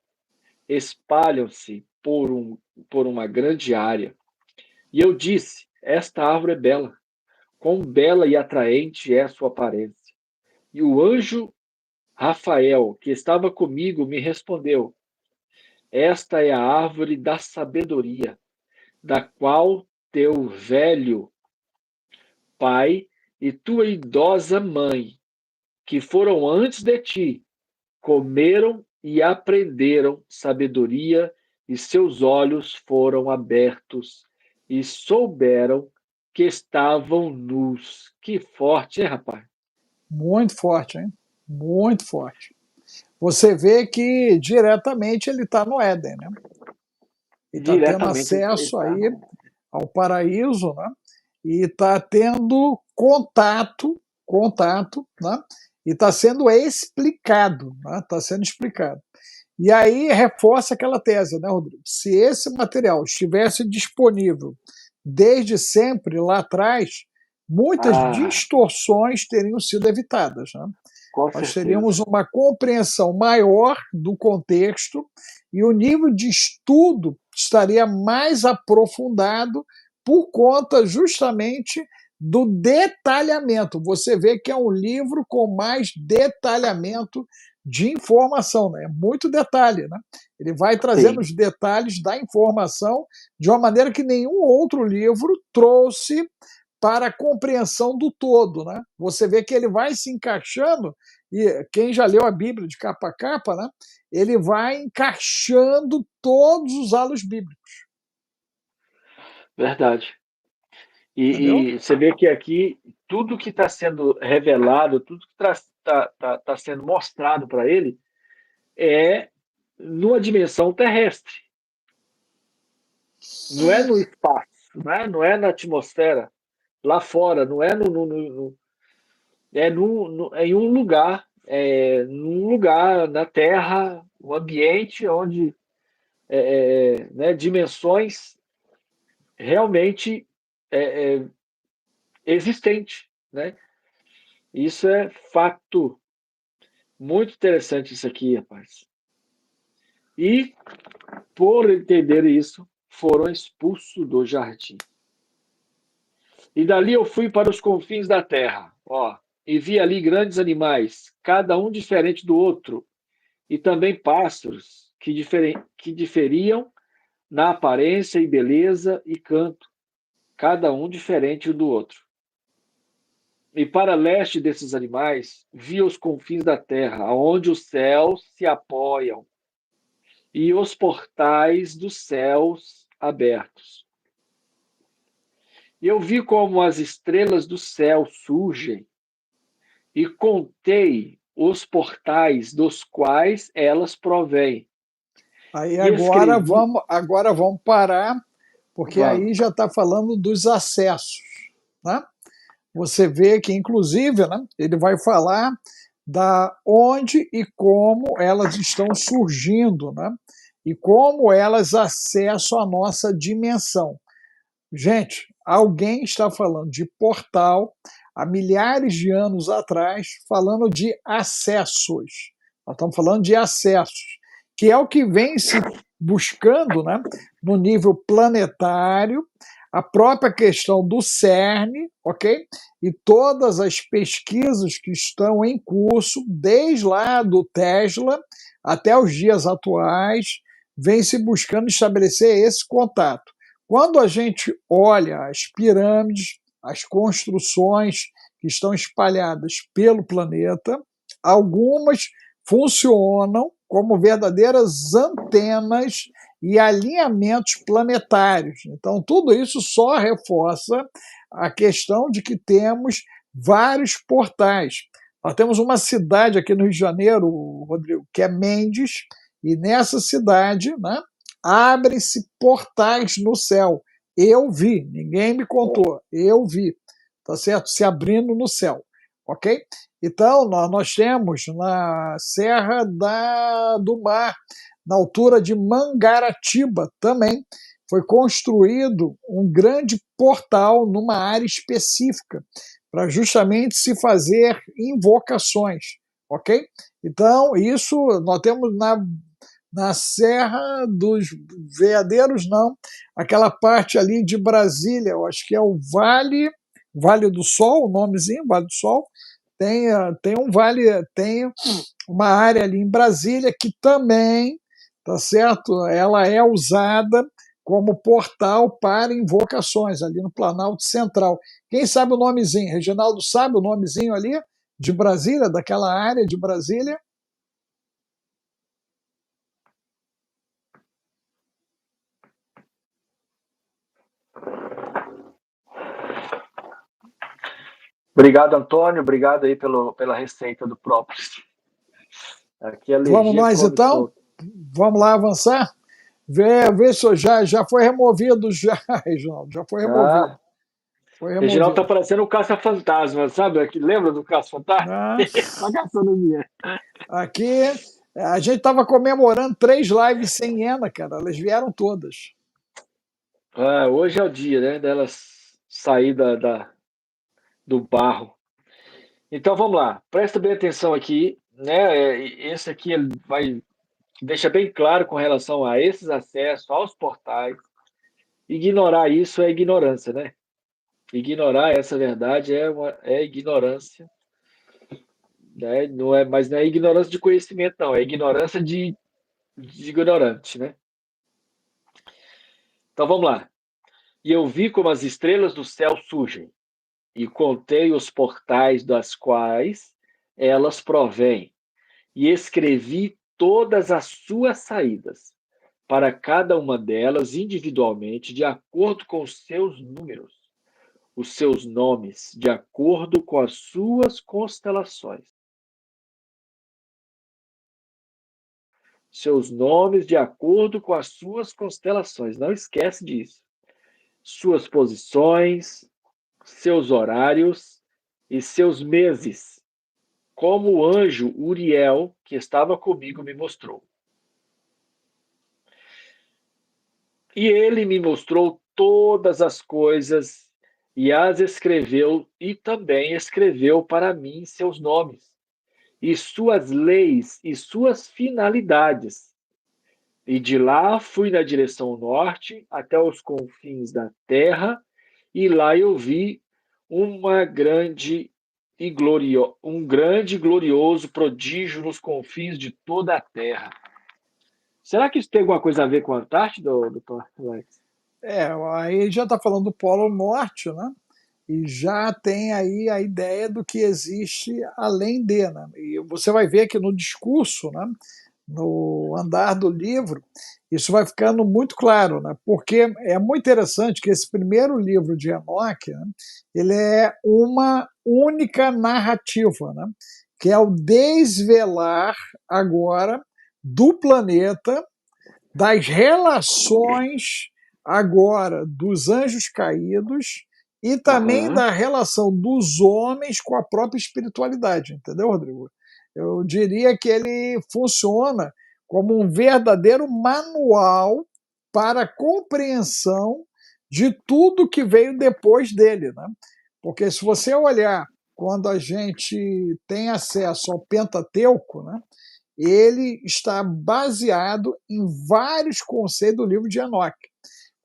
espalham-se por uma grande área. E eu disse: esta árvore é bela, quão bela e atraente é a sua aparência. E o anjo Rafael, que estava comigo, me respondeu: esta é a árvore da sabedoria, da qual teu velho pai e tua idosa mãe, que foram antes de ti, comeram e aprenderam sabedoria, e seus olhos foram abertos e souberam que estavam nus. Que forte, hein, rapaz? Muito forte, hein? Muito forte. Você vê que diretamente ele está no Éden, né? Ele está tendo Diretamente ele acesso está. aí ao paraíso, né? E está tendo contato, né? E está sendo explicado, né? Está sendo explicado. E aí reforça aquela tese, né, Rodrigo? Se esse material estivesse disponível desde sempre lá atrás, muitas Ah, distorções teriam sido evitadas, né? com Nós certeza. teríamos uma compreensão maior do contexto e o nível de estudo estaria mais aprofundado por conta justamente do detalhamento. Você vê que é um livro com mais detalhamento de informação, né? Muito detalhe, né? Ele vai trazendo Sim, os detalhes da informação de uma maneira que nenhum outro livro trouxe para a compreensão do todo, né? Você vê que ele vai se encaixando, e quem já leu a Bíblia de capa a capa, né? Ele vai encaixando todos os halos bíblicos, verdade. entendeu? E você vê que aqui tudo que está sendo revelado, tudo que está sendo mostrado para ele é numa dimensão terrestre, não é no espaço, não é na atmosfera, lá fora, não é é em um lugar, num lugar na Terra, um ambiente onde né, dimensões realmente é, é, existentes, né? Isso é fato. Muito interessante isso aqui, rapaz. E, por entender isso, foram expulsos do jardim. E dali eu fui para os confins da terra, ó, e vi ali grandes animais, cada um diferente do outro, e também pássaros que diferiam na aparência e beleza e canto, cada um diferente do outro. E para leste desses animais, vi os confins da terra, aonde os céus se apoiam, e os portais dos céus abertos. E eu vi como as estrelas do céu surgem, e contei os portais dos quais elas provêm. Aí E escrevi. agora vamos parar, porque aí Vamos. já está falando dos acessos, né? Você vê que, inclusive, né, ele vai falar da onde e como elas estão surgindo, né? E como elas acessam a nossa dimensão. Gente, alguém está falando de portal há milhares de anos atrás, falando de acessos. Nós estamos falando de acessos, que é o que vem se buscando, né, no nível planetário, a própria questão do CERN, ok? E todas as pesquisas que estão em curso, desde lá do Tesla até os dias atuais, vem se buscando estabelecer esse contato. Quando a gente olha as pirâmides, as construções que estão espalhadas pelo planeta, algumas funcionam como verdadeiras antenas e alinhamentos planetários. Então, tudo isso só reforça a questão de que temos vários portais. Nós temos uma cidade aqui no Rio de Janeiro, Rodrigo, que é Mendes, e nessa cidade, né, abrem-se portais no céu. Eu vi, ninguém me contou, eu vi, tá certo? Se abrindo no céu. ok? Então, nós temos na Serra do Mar, na altura de Mangaratiba também, foi construído um grande portal numa área específica, para justamente se fazer invocações, ok? Então, isso nós temos na Serra dos Veadeiros, não, aquela parte ali de Brasília, eu acho que é o Vale do Sol, o nomezinho, Vale do Sol, tem um vale, tem uma área ali em Brasília que também, tá certo? Ela é usada como portal para invocações ali no Planalto Central. Quem sabe o nomezinho? Reginaldo sabe o nomezinho ali de Brasília, daquela área de Brasília? Obrigado, Antônio. Obrigado aí pela receita do própolis. Aqui a Vamos alergia nós come então? solto. Vamos lá avançar? Vê se já foi removido, já, Reginaldo, já foi removido. Ah, Foi Reginaldo tá removido. parecendo o caça-fantasma, sabe? Lembra do caça-fantasma? Ah, Só caçando dinheiro. aqui a gente estava comemorando 3 lives sem hiena, cara. Elas vieram todas. Hoje é o dia, né? Delas sair do barro. Então vamos lá, presta bem atenção aqui, né? Esse aqui ele deixa bem claro com relação a esses acessos aos portais. Ignorar isso é ignorância, né? Ignorar essa verdade é ignorância, né? Mas não é ignorância de conhecimento, não, é ignorância de ignorante, né? Então vamos lá. E eu vi como as estrelas do céu surgem, e contei os portais das quais elas provêm, e escrevi todas as suas saídas, para cada uma delas individualmente, de acordo com os seus números, os seus nomes, de acordo com as suas constelações. Seus nomes de acordo com as suas constelações. Não esquece disso. Suas posições, seus horários e seus meses, como o anjo Uriel, que estava comigo, me mostrou. E ele me mostrou todas as coisas e as escreveu, e também escreveu para mim seus nomes, e suas leis e suas finalidades. E de lá fui na direção norte, até os confins da terra, e lá eu vi um grande e glorioso prodígio nos confins de toda a terra. Será que isso tem alguma coisa a ver com a Antártida, doutor Alex? Aí já está falando do Polo Norte, né? E já tem aí a ideia do que existe além de, né? E você vai ver que no discurso, né? No andar do livro, isso vai ficando muito claro, né? Porque é muito interessante que esse primeiro livro de Enoque, né? Ele é uma única narrativa, né? Que é o desvelar agora do planeta, das relações agora dos anjos caídos e também Aham. da relação dos homens com a própria espiritualidade, entendeu, Rodrigo? Eu diria que ele funciona como um verdadeiro manual para a compreensão de tudo que veio depois dele, né? Porque se você olhar quando a gente tem acesso ao Pentateuco, né, ele está baseado em vários conceitos do livro de Enoque.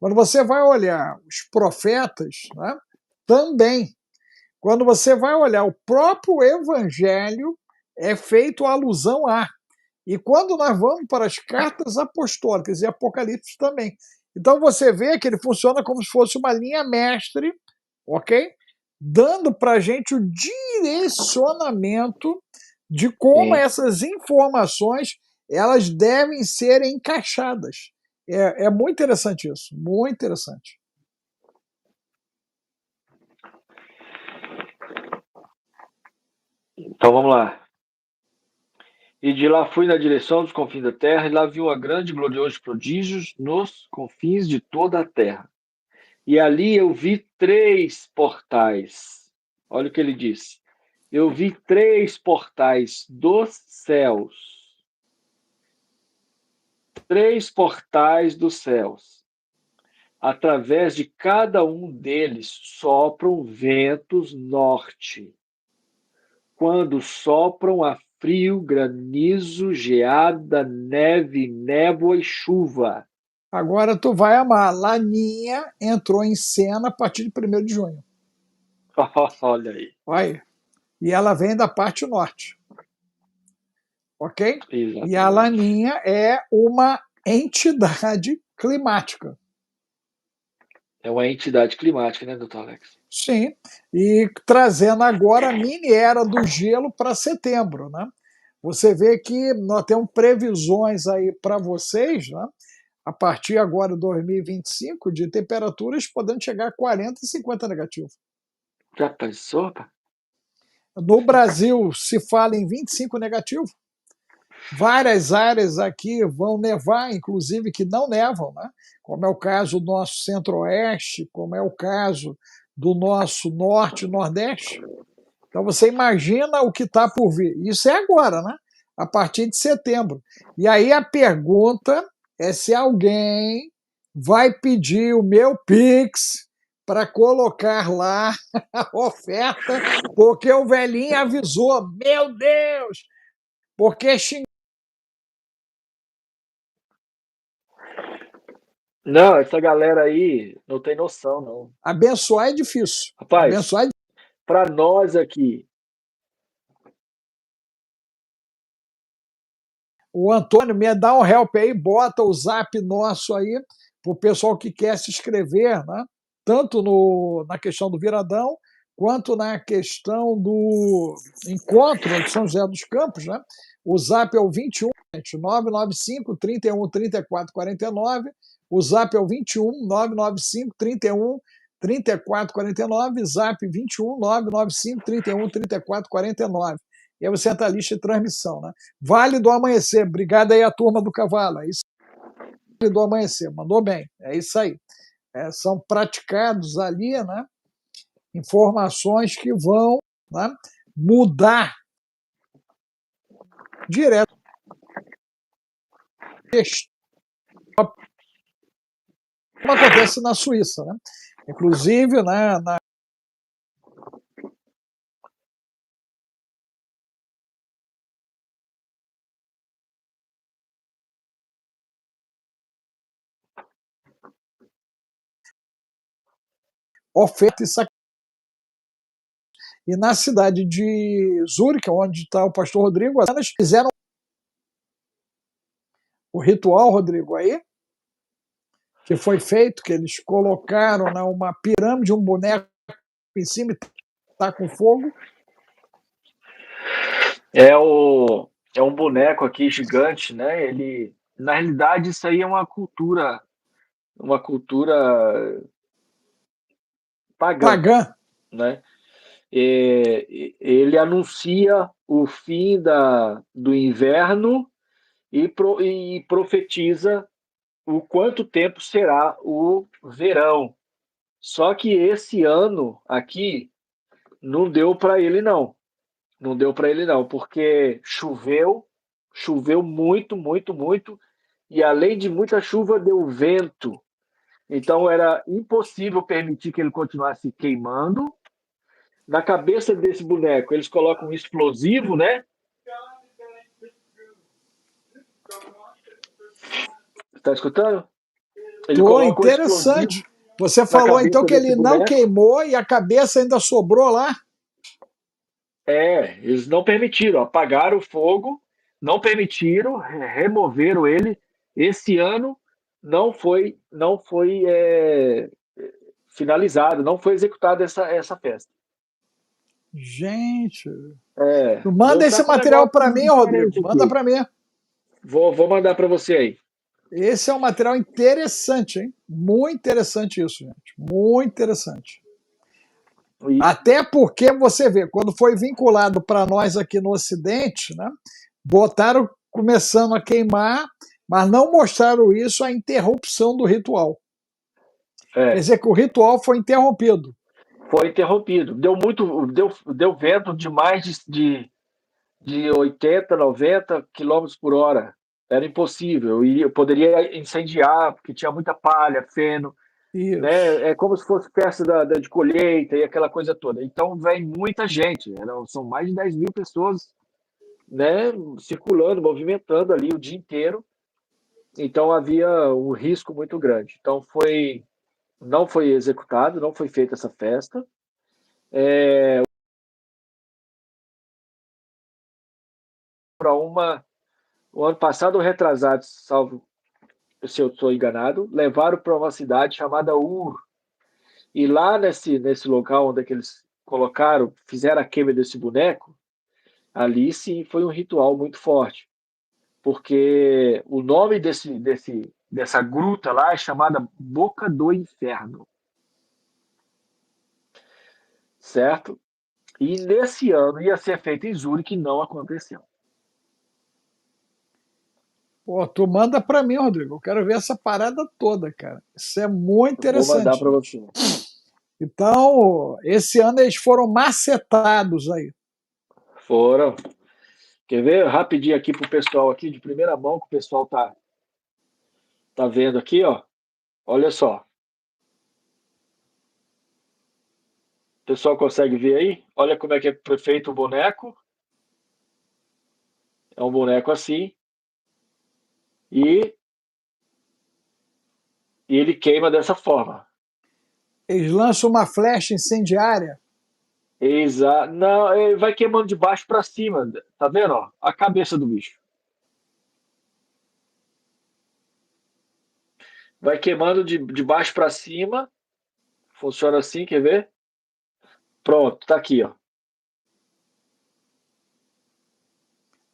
Quando você vai olhar os profetas, né, também. Quando você vai olhar o próprio evangelho, é feito alusão a. E quando nós vamos para as cartas apostólicas e Apocalipse também. Então você vê que ele funciona como se fosse uma linha mestre, ok? Dando para a gente o direcionamento de como Sim. essas informações elas devem ser encaixadas. É muito interessante isso, muito interessante. Então vamos lá. E de lá fui na direção dos confins da terra, e lá vi uma grande e gloriosos prodígios nos confins de toda a terra. E ali eu vi 3 portais. Olha o que ele disse. eu vi 3 portais dos céus. 3 portais dos céus. Através de cada um deles sopram ventos norte. Quando sopram a frio, granizo, geada, neve, névoa e chuva. Agora tu vai amar. Laninha entrou em cena a partir de 1º de junho. Olha aí. Olha. E ela vem da parte norte. Ok? Exatamente. E a Laninha é uma entidade climática. É uma entidade climática, né, doutor Alex? Sim, e trazendo agora a mini era do gelo para setembro, né? Você vê que nós temos previsões aí para vocês, né? A partir agora de 2025, de temperaturas podendo chegar a 40 e 50 negativo. Já pensou, pá? No Brasil se fala em 25 negativo. Várias áreas aqui vão nevar, inclusive que não nevam, né? Como é o caso do nosso centro-oeste, como é o caso do nosso norte e nordeste. Então você imagina o que está por vir. Isso é agora, né? A partir de setembro. E aí a pergunta é se alguém vai pedir o meu Pix para colocar lá a oferta, porque o velhinho avisou. Meu Deus! Porque Não, essa galera aí não tem noção, não. abençoar é difícil. Rapaz, Abençoar é para nós aqui, O Antônio, me dá um help aí, bota o zap nosso aí, para o pessoal que quer se inscrever, né? Tanto na questão do Viradão, quanto na questão do encontro de São José dos Campos, né? O zap é o 21, 995 31 34 49. O zap é o 21 995 31 34 49. Zap 21 995 31 34 49. E aí você entra a lista de transmissão, né? Vale do Amanhecer, obrigado aí a turma do Cavalo. É isso, Vale do Amanhecer, mandou bem, é isso aí. São praticados ali, né? Informações que vão, né, mudar direto como acontece na Suíça, né? Inclusive, né, na oferta e sacrifício. E na cidade de Zurique, onde está o pastor Rodrigo, elas fizeram o ritual, Rodrigo, aí, que foi feito, que eles colocaram, né, uma pirâmide, um boneco em cima e está com fogo. é um boneco aqui gigante, né? Ele, na realidade, isso aí é uma cultura pagã, Pagã. né? Ele anuncia o fim do inverno e profetiza o quanto tempo será o verão. Só que esse ano aqui não deu para ele não. Não deu para ele não, porque choveu muito, muito, muito, e além de muita chuva, deu vento. Então era impossível permitir que ele continuasse queimando. Na cabeça desse boneco, eles colocam um explosivo, né? Está escutando? Ele Tô coloca um interessante. explosivo Você na falou então cabeça que desse ele não boneco. queimou e a cabeça ainda sobrou lá? Eles não permitiram, apagaram o fogo, não permitiram, removeram ele. Esse ano não foi finalizado, não foi executada essa festa. Gente, É, tu vou manda esse ficar com um material negócio para mim, Rodrigo. diferente Manda aqui. para mim. Vou mandar para você aí. Esse é um material interessante, hein? Muito interessante isso, gente. Muito interessante. E, Até porque você vê, quando foi vinculado para nós aqui no Ocidente, né, botaram começando a queimar, mas não mostraram isso a interrupção do ritual. Quer dizer que o ritual foi interrompido. foi interrompido. Deu vento de mais de 80, 90 quilômetros por hora. Era impossível. E eu poderia incendiar, porque tinha muita palha, feno, Isso. né? É como se fosse festa de colheita e aquela coisa toda. Então, vem muita gente. São mais de 10 mil pessoas, né, circulando, movimentando ali o dia inteiro. Então, havia um risco muito grande. Então, não foi executado, não foi feita essa festa. Para o ano passado ou retrasado, salvo se eu estou enganado, levaram para uma cidade chamada Ur. E lá nesse local onde é que eles colocaram, fizeram a queima desse boneco, ali sim foi um ritual muito forte. Porque o nome dessa gruta lá é chamada Boca do Inferno, certo? E nesse ano ia ser feito em Zurique, que não aconteceu. Pô, tu manda para mim, Rodrigo. Eu quero ver essa parada toda, cara. Isso é muito Eu vou mandar interessante. para você. Então, esse ano eles foram macetados aí. Foram. Quer ver rapidinho aqui para o pessoal aqui, de primeira mão, que o pessoal tá vendo aqui, ó. Olha só. O pessoal consegue ver aí? Olha como é que é feito o boneco. É um boneco assim. E, e ele queima dessa forma. Eles lançam uma flecha incendiária. Não, ele vai queimando de baixo para cima. Tá vendo? Ó? A cabeça do bicho. Vai queimando de baixo para cima. Funciona assim, quer ver? Pronto, tá aqui, ó.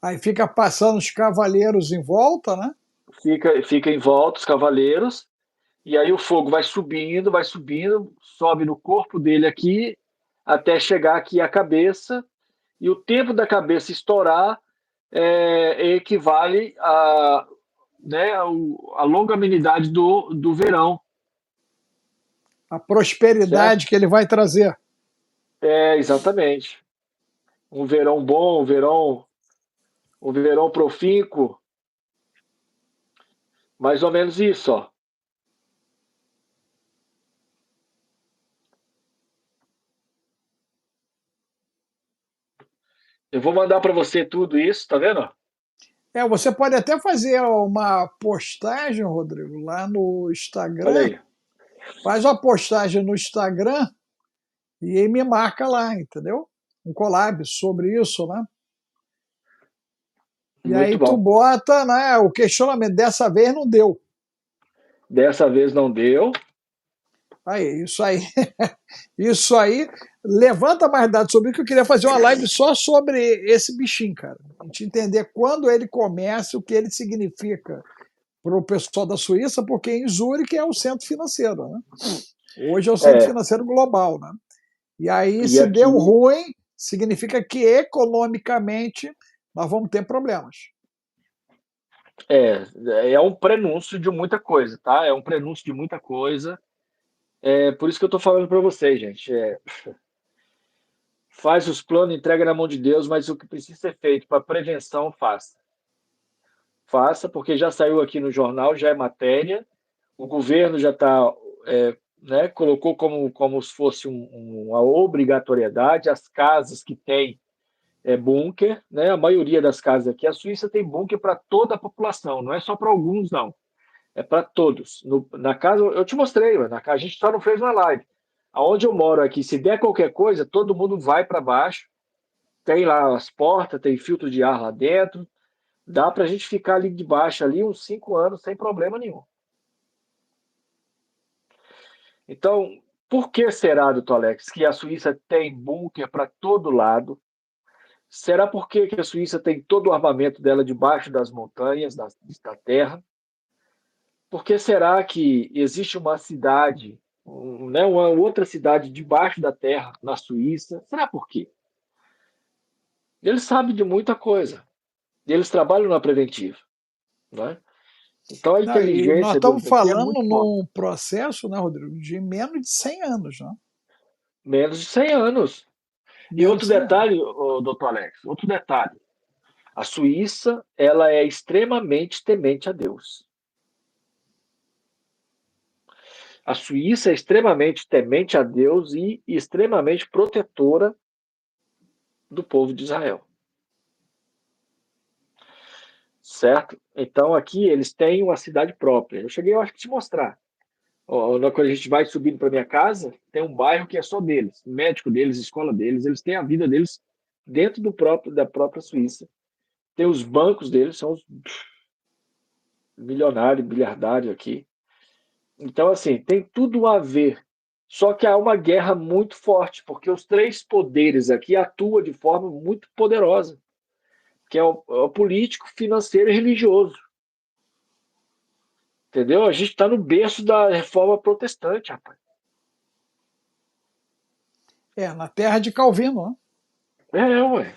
Aí fica passando os cavaleiros em volta, né? Fica em volta os cavaleiros. E aí o fogo vai subindo, sobe no corpo dele aqui, até chegar aqui a cabeça. E o tempo da cabeça estourar equivale a, né, a longanimidade do verão, A certo? prosperidade que ele vai trazer. Exatamente. Um verão bom, um verão profícuo, mais ou menos isso, ó. Eu vou mandar para você tudo isso, tá vendo? Você pode até fazer uma postagem, Rodrigo, lá no Olha Instagram. aí. Faz uma postagem no Instagram e aí me marca lá, entendeu? Um collab sobre isso, né? E aí Muito tu bom. bota, né, o questionamento. Dessa vez não deu. Dessa vez não deu. Aí, isso aí. Isso aí. Levanta mais dados sobre isso, que eu queria fazer uma live só sobre esse bichinho, cara. A gente entender quando ele começa, o que ele significa para o pessoal da Suíça, porque em Zurique é o centro financeiro, né? Hoje é o centro É, financeiro global, né? E aí, e se aqui deu ruim, significa que economicamente nós vamos ter problemas. é um prenúncio de muita coisa, tá? É um prenúncio de muita coisa. É por isso que eu tô falando para vocês, gente. Faz os planos, entrega na mão de Deus, mas o que precisa ser feito para prevenção, faça. Faça, porque já saiu aqui no jornal, já é matéria. O governo já está, né, colocou como se fosse uma obrigatoriedade. As casas que têm bunker, né, a maioria das casas aqui, a Suíça tem bunker para toda a população, não é só para alguns, não. É para todos. Na casa, eu te mostrei, a gente só não fez uma live. Aonde eu moro aqui, se der qualquer coisa, todo mundo vai para baixo. Tem lá as portas, tem filtro de ar lá dentro. Dá para a gente ficar ali debaixo ali uns 5 anos sem problema nenhum. Então, por que será, doutor Alex, que a Suíça tem bunker para todo lado? Será porque que a Suíça tem todo o armamento dela debaixo das montanhas, da terra? Por que será que existe uma cidade, né, uma outra cidade debaixo da terra, na Suíça? Será por quê? Eles sabem de muita coisa. Eles trabalham na preventiva. Né? Então, a Não, e nós inteligência estamos deles aqui é falando muito forte. num processo, né, Rodrigo, de menos de 100 anos. Né? Menos de 100 anos. E Menos outro de 100 anos. detalhe, doutor Alex, outro detalhe. A Suíça, ela é extremamente temente a Deus. A Suíça é extremamente temente a Deus e extremamente protetora do povo de Israel. Certo? Então aqui eles têm uma cidade própria. Eu cheguei, eu acho que te mostrar. Quando a gente vai subindo para minha casa, tem um bairro que é só deles, médico deles, escola deles, eles têm a vida deles dentro da própria Suíça. Tem os bancos deles, são os milionários, bilhardários aqui. Então, assim, tem tudo a ver. Só que há uma guerra muito forte, porque os três poderes aqui atuam de forma muito poderosa, que é o político, financeiro e religioso. Entendeu? A gente está no berço da reforma protestante, rapaz. Na terra de Calvino, né? Ué,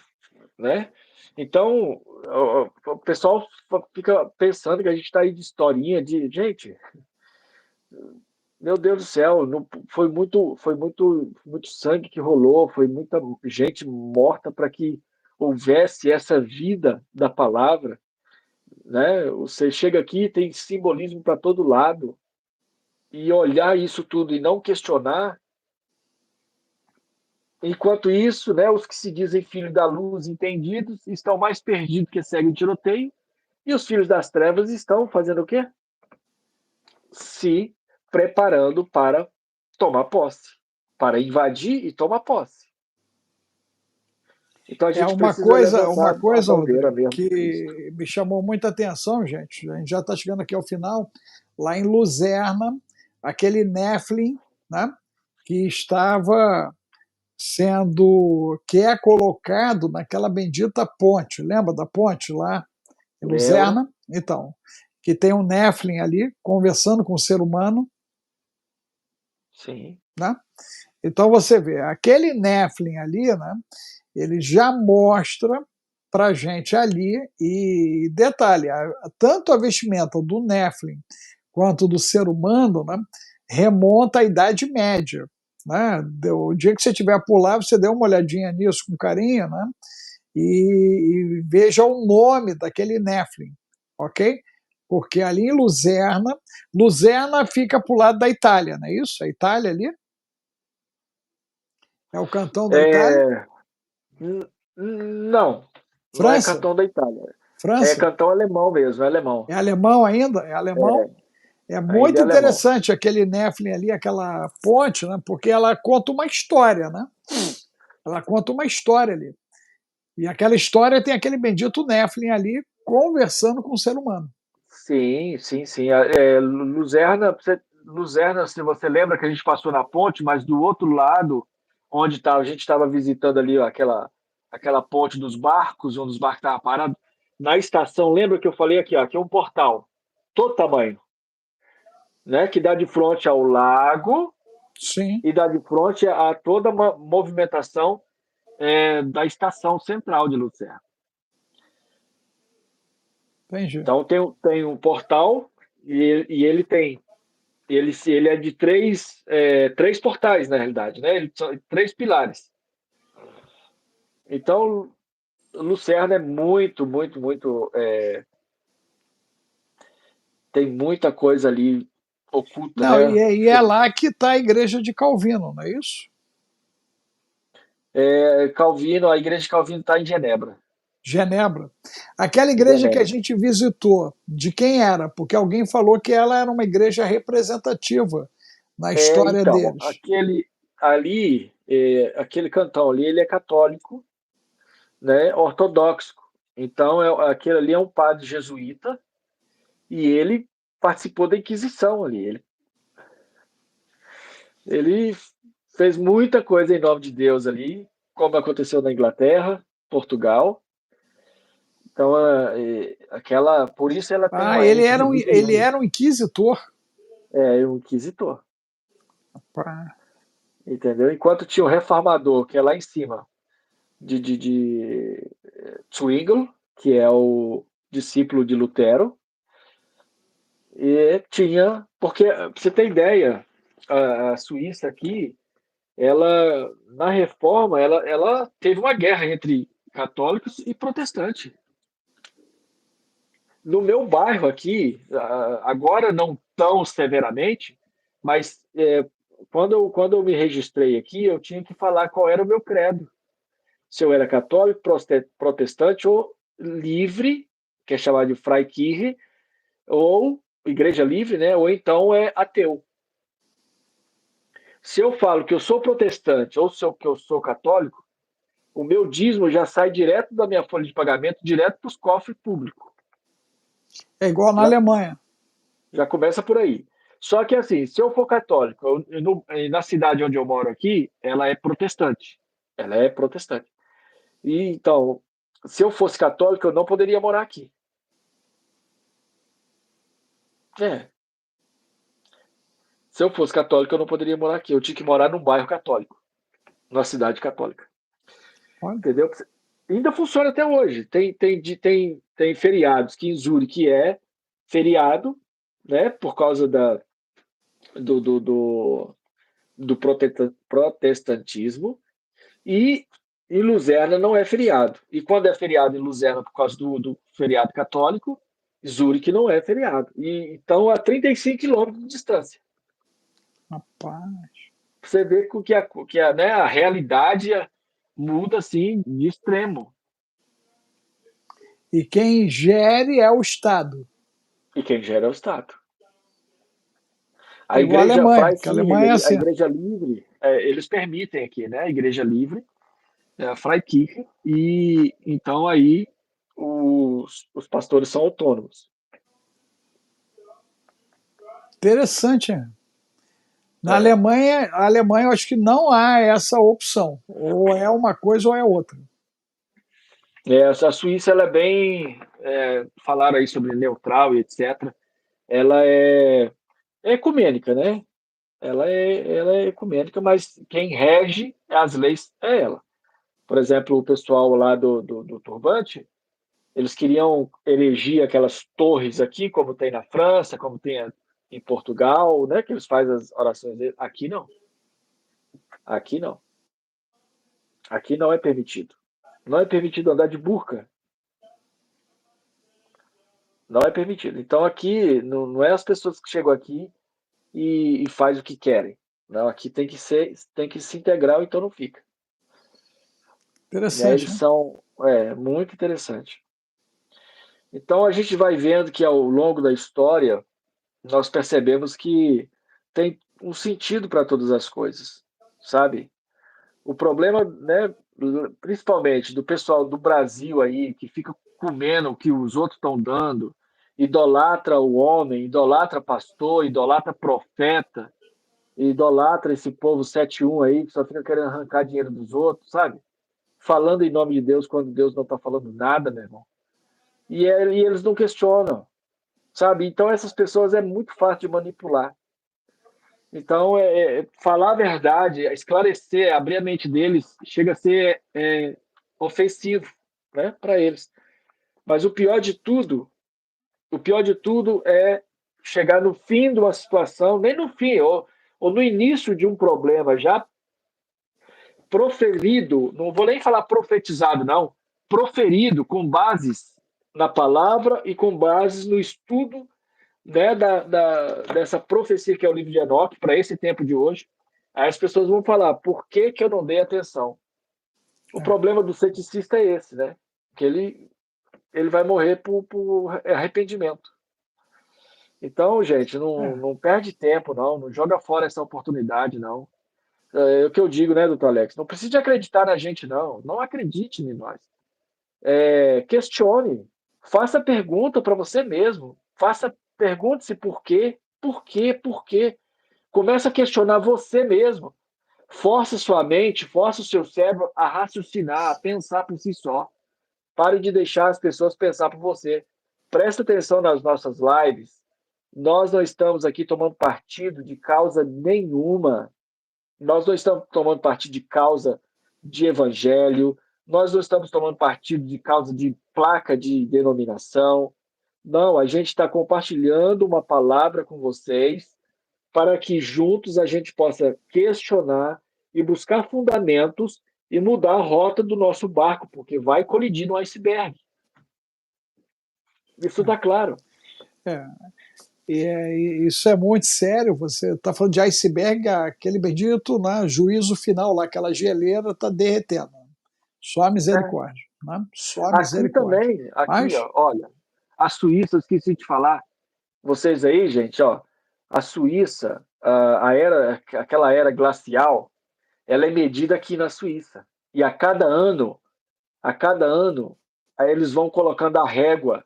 né? Então, o pessoal fica pensando que a gente está aí de historinha de gente. Meu Deus do céu, não, muito sangue que rolou, foi muita gente morta para que houvesse essa vida da palavra, né? Você chega aqui, tem simbolismo para todo lado, e olhar isso tudo e não questionar. Enquanto isso, né, os que se dizem filhos da luz, entendidos, estão mais perdidos que seguem o tiroteio, e os filhos das trevas estão fazendo o quê? Se preparando para tomar posse, para invadir e tomar posse. Então a É gente precisa uma levantar a coisa, bandeira Rodrigo, mesmo de Cristo. que me chamou muita atenção, gente. A gente já está chegando aqui ao final. Lá em Luzerna, aquele Nephilim, né, que estava que é colocado naquela bendita ponte. Lembra da ponte lá em Lembro? Luzerna? Então, que tem um Nephilim ali conversando com o ser humano, Sim. né? Então você vê, aquele Nephilim ali, né? Ele já mostra para gente ali, e detalhe, tanto a vestimenta do Nephilim quanto do ser humano, né, remonta à Idade Média. Né? O dia que você estiver por lá, você dê uma olhadinha nisso com carinho, né? E veja o nome daquele Nephilim, ok? Porque ali em Luzerna, Luzerna fica para o lado da Itália, não é isso? A Itália ali? É o cantão da Itália? É... Não, não é França? cantão da Itália. É França? cantão alemão mesmo, é alemão. É alemão ainda? É alemão? É Ainda muito é alemão. interessante aquele Nephilim ali, aquela ponte, né? Porque ela conta uma história, né? Ela conta uma história ali. E aquela história tem aquele bendito Nephilim ali conversando com o ser humano. Sim, sim, sim. Luzerna, se você lembra que a gente passou na ponte, mas do outro lado, onde a gente estava visitando ali ó, aquela ponte dos barcos, onde os barcos estavam parados, na estação, lembra que eu falei aqui, ó, aqui é um portal, todo tamanho, né, que dá de frente ao lago Sim, e dá de frente a toda uma movimentação da estação central de Luzerna. entendi. Então tem um portal e ele é de três portais, na realidade, né? Ele são três pilares. Então, Lucerna é muito, muito, muito. Tem muita coisa ali oculta, Não, né? e é lá que está a igreja de Calvino, não é isso? Calvino, a igreja de Calvino está em Genebra. Genebra. Aquela igreja que a Genebra. gente visitou, de quem era? Porque alguém falou que ela era uma igreja representativa na história Então, deles. aquele cantão ali, ele é católico, né? Ortodoxo. Então, aquele ali é um padre jesuíta e ele participou da Inquisição ali. Ele fez muita coisa em nome de Deus ali, como aconteceu na Inglaterra, Portugal. Então, por isso ela tem Ah, uma ênfase muito ele grande. era um inquisitor. É um inquisitor, Pá. entendeu? Enquanto tinha o reformador, que é lá em cima, de Zwingli, que é o discípulo de Lutero, e tinha, porque, pra você ter ideia, a Suíça aqui, ela, na Reforma, ela teve uma guerra entre católicos e protestantes. No meu bairro aqui, agora não tão severamente, mas quando eu me registrei aqui, eu tinha que falar qual era o meu credo. Se eu era católico, protestante ou livre, que é chamado de Freikirche, ou igreja livre, né? Ou então é ateu. Se eu falo que eu sou protestante ou que eu sou católico, o meu dízimo já sai direto da minha folha de pagamento, direto para os cofres públicos. É igual na Já, Alemanha. já começa por aí. Só que assim, se eu for católico, na cidade onde eu moro aqui, ela é protestante. Ela é protestante. E então, se eu fosse católico, eu não poderia morar aqui. É. Se eu fosse católico, eu não poderia morar aqui. Eu tinha que morar num bairro católico, numa cidade católica. Olha, Entendeu? Ainda funciona até hoje. Tem feriados que em Zurique é feriado, né? Por causa do, do, do, do protestantismo. E em Luzerna não é feriado. E quando é feriado em Luzerna por causa do feriado católico, Zurique não é feriado. E, então, a 35 quilômetros de distância. rapaz. Você vê né, a realidade muda assim de extremo. E quem gere é o Estado. E quem gera é o Estado. É A igual a igreja Alemanha, faz que a sim, Alemanha é a assim. igreja livre, eles permitem aqui, né? A igreja livre, a Freikirche, e então aí os pastores são autônomos. Interessante, né? Na É. Alemanha, a Alemanha eu acho que não há essa opção. Ou é uma coisa ou é outra. A Suíça ela é bem, falaram aí sobre neutral e etc. Ela é ecumênica, né? Ela é ecumênica, mas quem rege as leis é ela. Por exemplo, o pessoal lá do Turbante, eles queriam erigir aquelas torres aqui, como tem na França, como tem em Portugal, né? Que eles fazem as orações deles. Aqui não. Aqui não. Aqui não é permitido. Não é permitido andar de burca. Não é permitido. Então aqui não é as pessoas que chegam aqui e faz o que querem. Não, aqui tem que se integrar, então não fica. Né? Interessante, Eles né? são muito interessante. Então a gente vai vendo que ao longo da história nós percebemos que tem um sentido para todas as coisas, sabe? O problema, né, principalmente do pessoal do Brasil aí que fica comendo o que os outros estão dando, idolatra o homem, idolatra pastor, idolatra profeta, idolatra esse povo 7-1 aí que só fica querendo arrancar dinheiro dos outros, sabe? Falando em nome de Deus quando Deus não está falando nada, meu irmão. E eles não questionam, sabe? Então essas pessoas é muito fácil de manipular. Então, falar a verdade, esclarecer, abrir a mente deles, chega a ser ofensivo, né, para eles. Mas o pior de tudo é chegar no fim de uma situação, nem no fim, ou no início de um problema já proferido, não vou nem falar profetizado, não, proferido com bases na palavra e com bases no estudo, né, dessa profecia que é o livro de Enoque para esse tempo de hoje. Aí as pessoas vão falar, por que que eu não dei atenção? O É. problema do ceticista é esse, né? Que ele vai morrer por arrependimento. Então, gente, É. não perde tempo, não joga fora essa oportunidade, não. É o que eu digo, né, doutor Alex? Não precisa de acreditar na gente, não. Não acredite em nós. Questione. Faça pergunta para você mesmo. Pergunte-se por quê, por quê. Começa a questionar você mesmo. Force sua mente, force o seu cérebro a raciocinar, a pensar por si só. Pare de deixar as pessoas pensar por você. Presta atenção nas nossas lives. Nós não estamos aqui tomando partido de causa nenhuma. Nós não estamos tomando partido de causa de evangelho. Nós não estamos tomando partido de causa de placa de denominação. Não, a gente está compartilhando uma palavra com vocês para que juntos a gente possa questionar e buscar fundamentos e mudar a rota do nosso barco, porque vai colidir no iceberg. Isso está claro. Isso é muito sério. Você está falando de iceberg, aquele bendito, né, juízo final lá, aquela geleira está derretendo. Só a misericórdia. Né? Só a Aqui misericórdia. também, aqui, Mas, ó, olha, a Suíça, eu esqueci de falar, vocês aí, gente, ó, a Suíça, aquela era glacial, ela é medida aqui na Suíça. E a cada ano, aí eles vão colocando a régua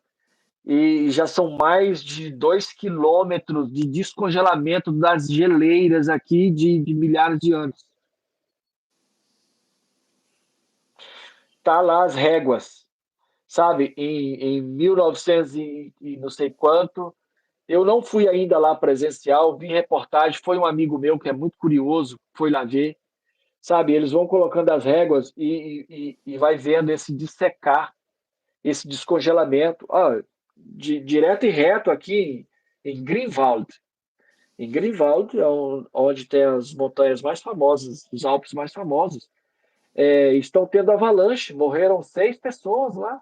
e já são mais de 2 quilômetros de descongelamento das geleiras aqui de milhares de anos. Tá lá as réguas, sabe? Em 1900 e não sei quanto. Eu não fui ainda lá presencial, vi reportagem, foi um amigo meu que é muito curioso, foi lá ver, sabe? Eles vão colocando as réguas e vai vendo esse dissecar, esse descongelamento. Direto e reto aqui em Greenwald. Em Greenwald, onde tem as montanhas mais famosas, os Alpes mais famosos, estão tendo avalanche, morreram 6 pessoas lá.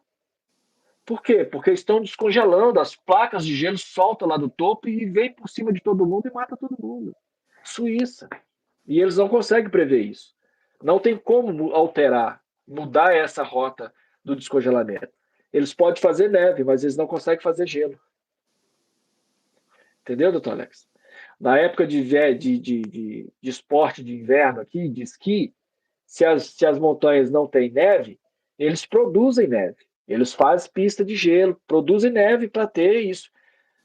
Por quê? Porque estão descongelando, as placas de gelo soltam lá do topo e vem por cima de todo mundo e mata todo mundo. Suíça. E eles não conseguem prever isso. Não tem como alterar, mudar essa rota do descongelamento. Eles podem fazer neve, mas eles não conseguem fazer gelo. Entendeu, doutor Alex? Na época de esporte de inverno aqui, de esqui, se as montanhas não têm neve, eles produzem neve. Eles fazem pista de gelo, produzem neve para ter isso,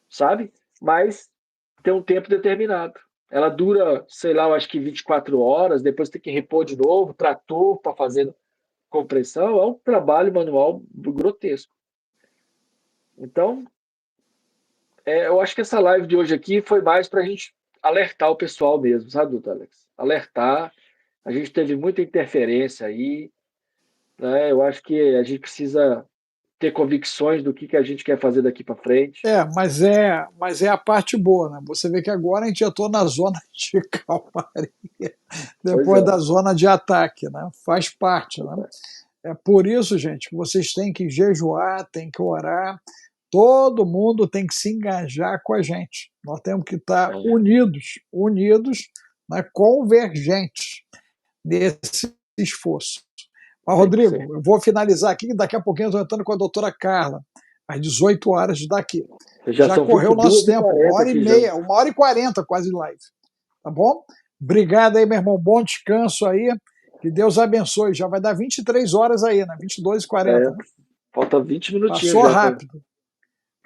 sabe? Mas tem um tempo determinado. Ela dura, sei lá, eu acho que 24 horas, depois tem que repor de novo, trator para fazer compressão. É um trabalho manual grotesco. Então, eu acho que essa live de hoje aqui foi mais para a gente alertar o pessoal mesmo, sabe, doutor Alex? Alertar. A gente teve muita interferência aí, né? Eu acho que a gente precisa ter convicções do que a gente quer fazer daqui para frente. mas é a parte boa, né? Você vê que agora a gente entrou na zona de calmaria, Pois depois é. da zona de ataque, né? Faz parte, né? É por isso, gente, que vocês têm que jejuar, têm que orar, todo mundo tem que se engajar com a gente. Nós temos que estar unidos, né, convergentes nesse esforço. Mas, Tem que Rodrigo, ser. eu vou finalizar aqui, daqui a pouquinho eu estou entrando com a doutora Carla, às 18 horas daqui. Já Já são correu o nosso 22 e tempo, 40 aqui já. 1h30, 1h40 quase de live. Tá bom? Obrigado aí, meu irmão. Bom descanso aí. Que Deus abençoe. Já vai dar 23 horas aí, né? 22h40, É, né? falta 20 minutinhos Passou já. rápido.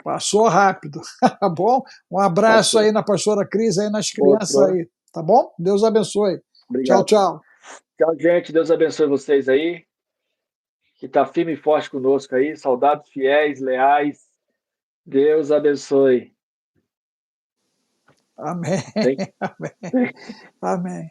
Passou rápido. Tá bom? Um abraço aí Passou. na pastora Cris, aí nas crianças Outro. aí. Tá bom? Deus abençoe. Tchau, Obrigado. tchau. Tchau, gente. Deus abençoe vocês aí. Que está firme e forte conosco aí. Soldados fiéis, leais. Deus abençoe. Amém. Tem, Amém. Amém.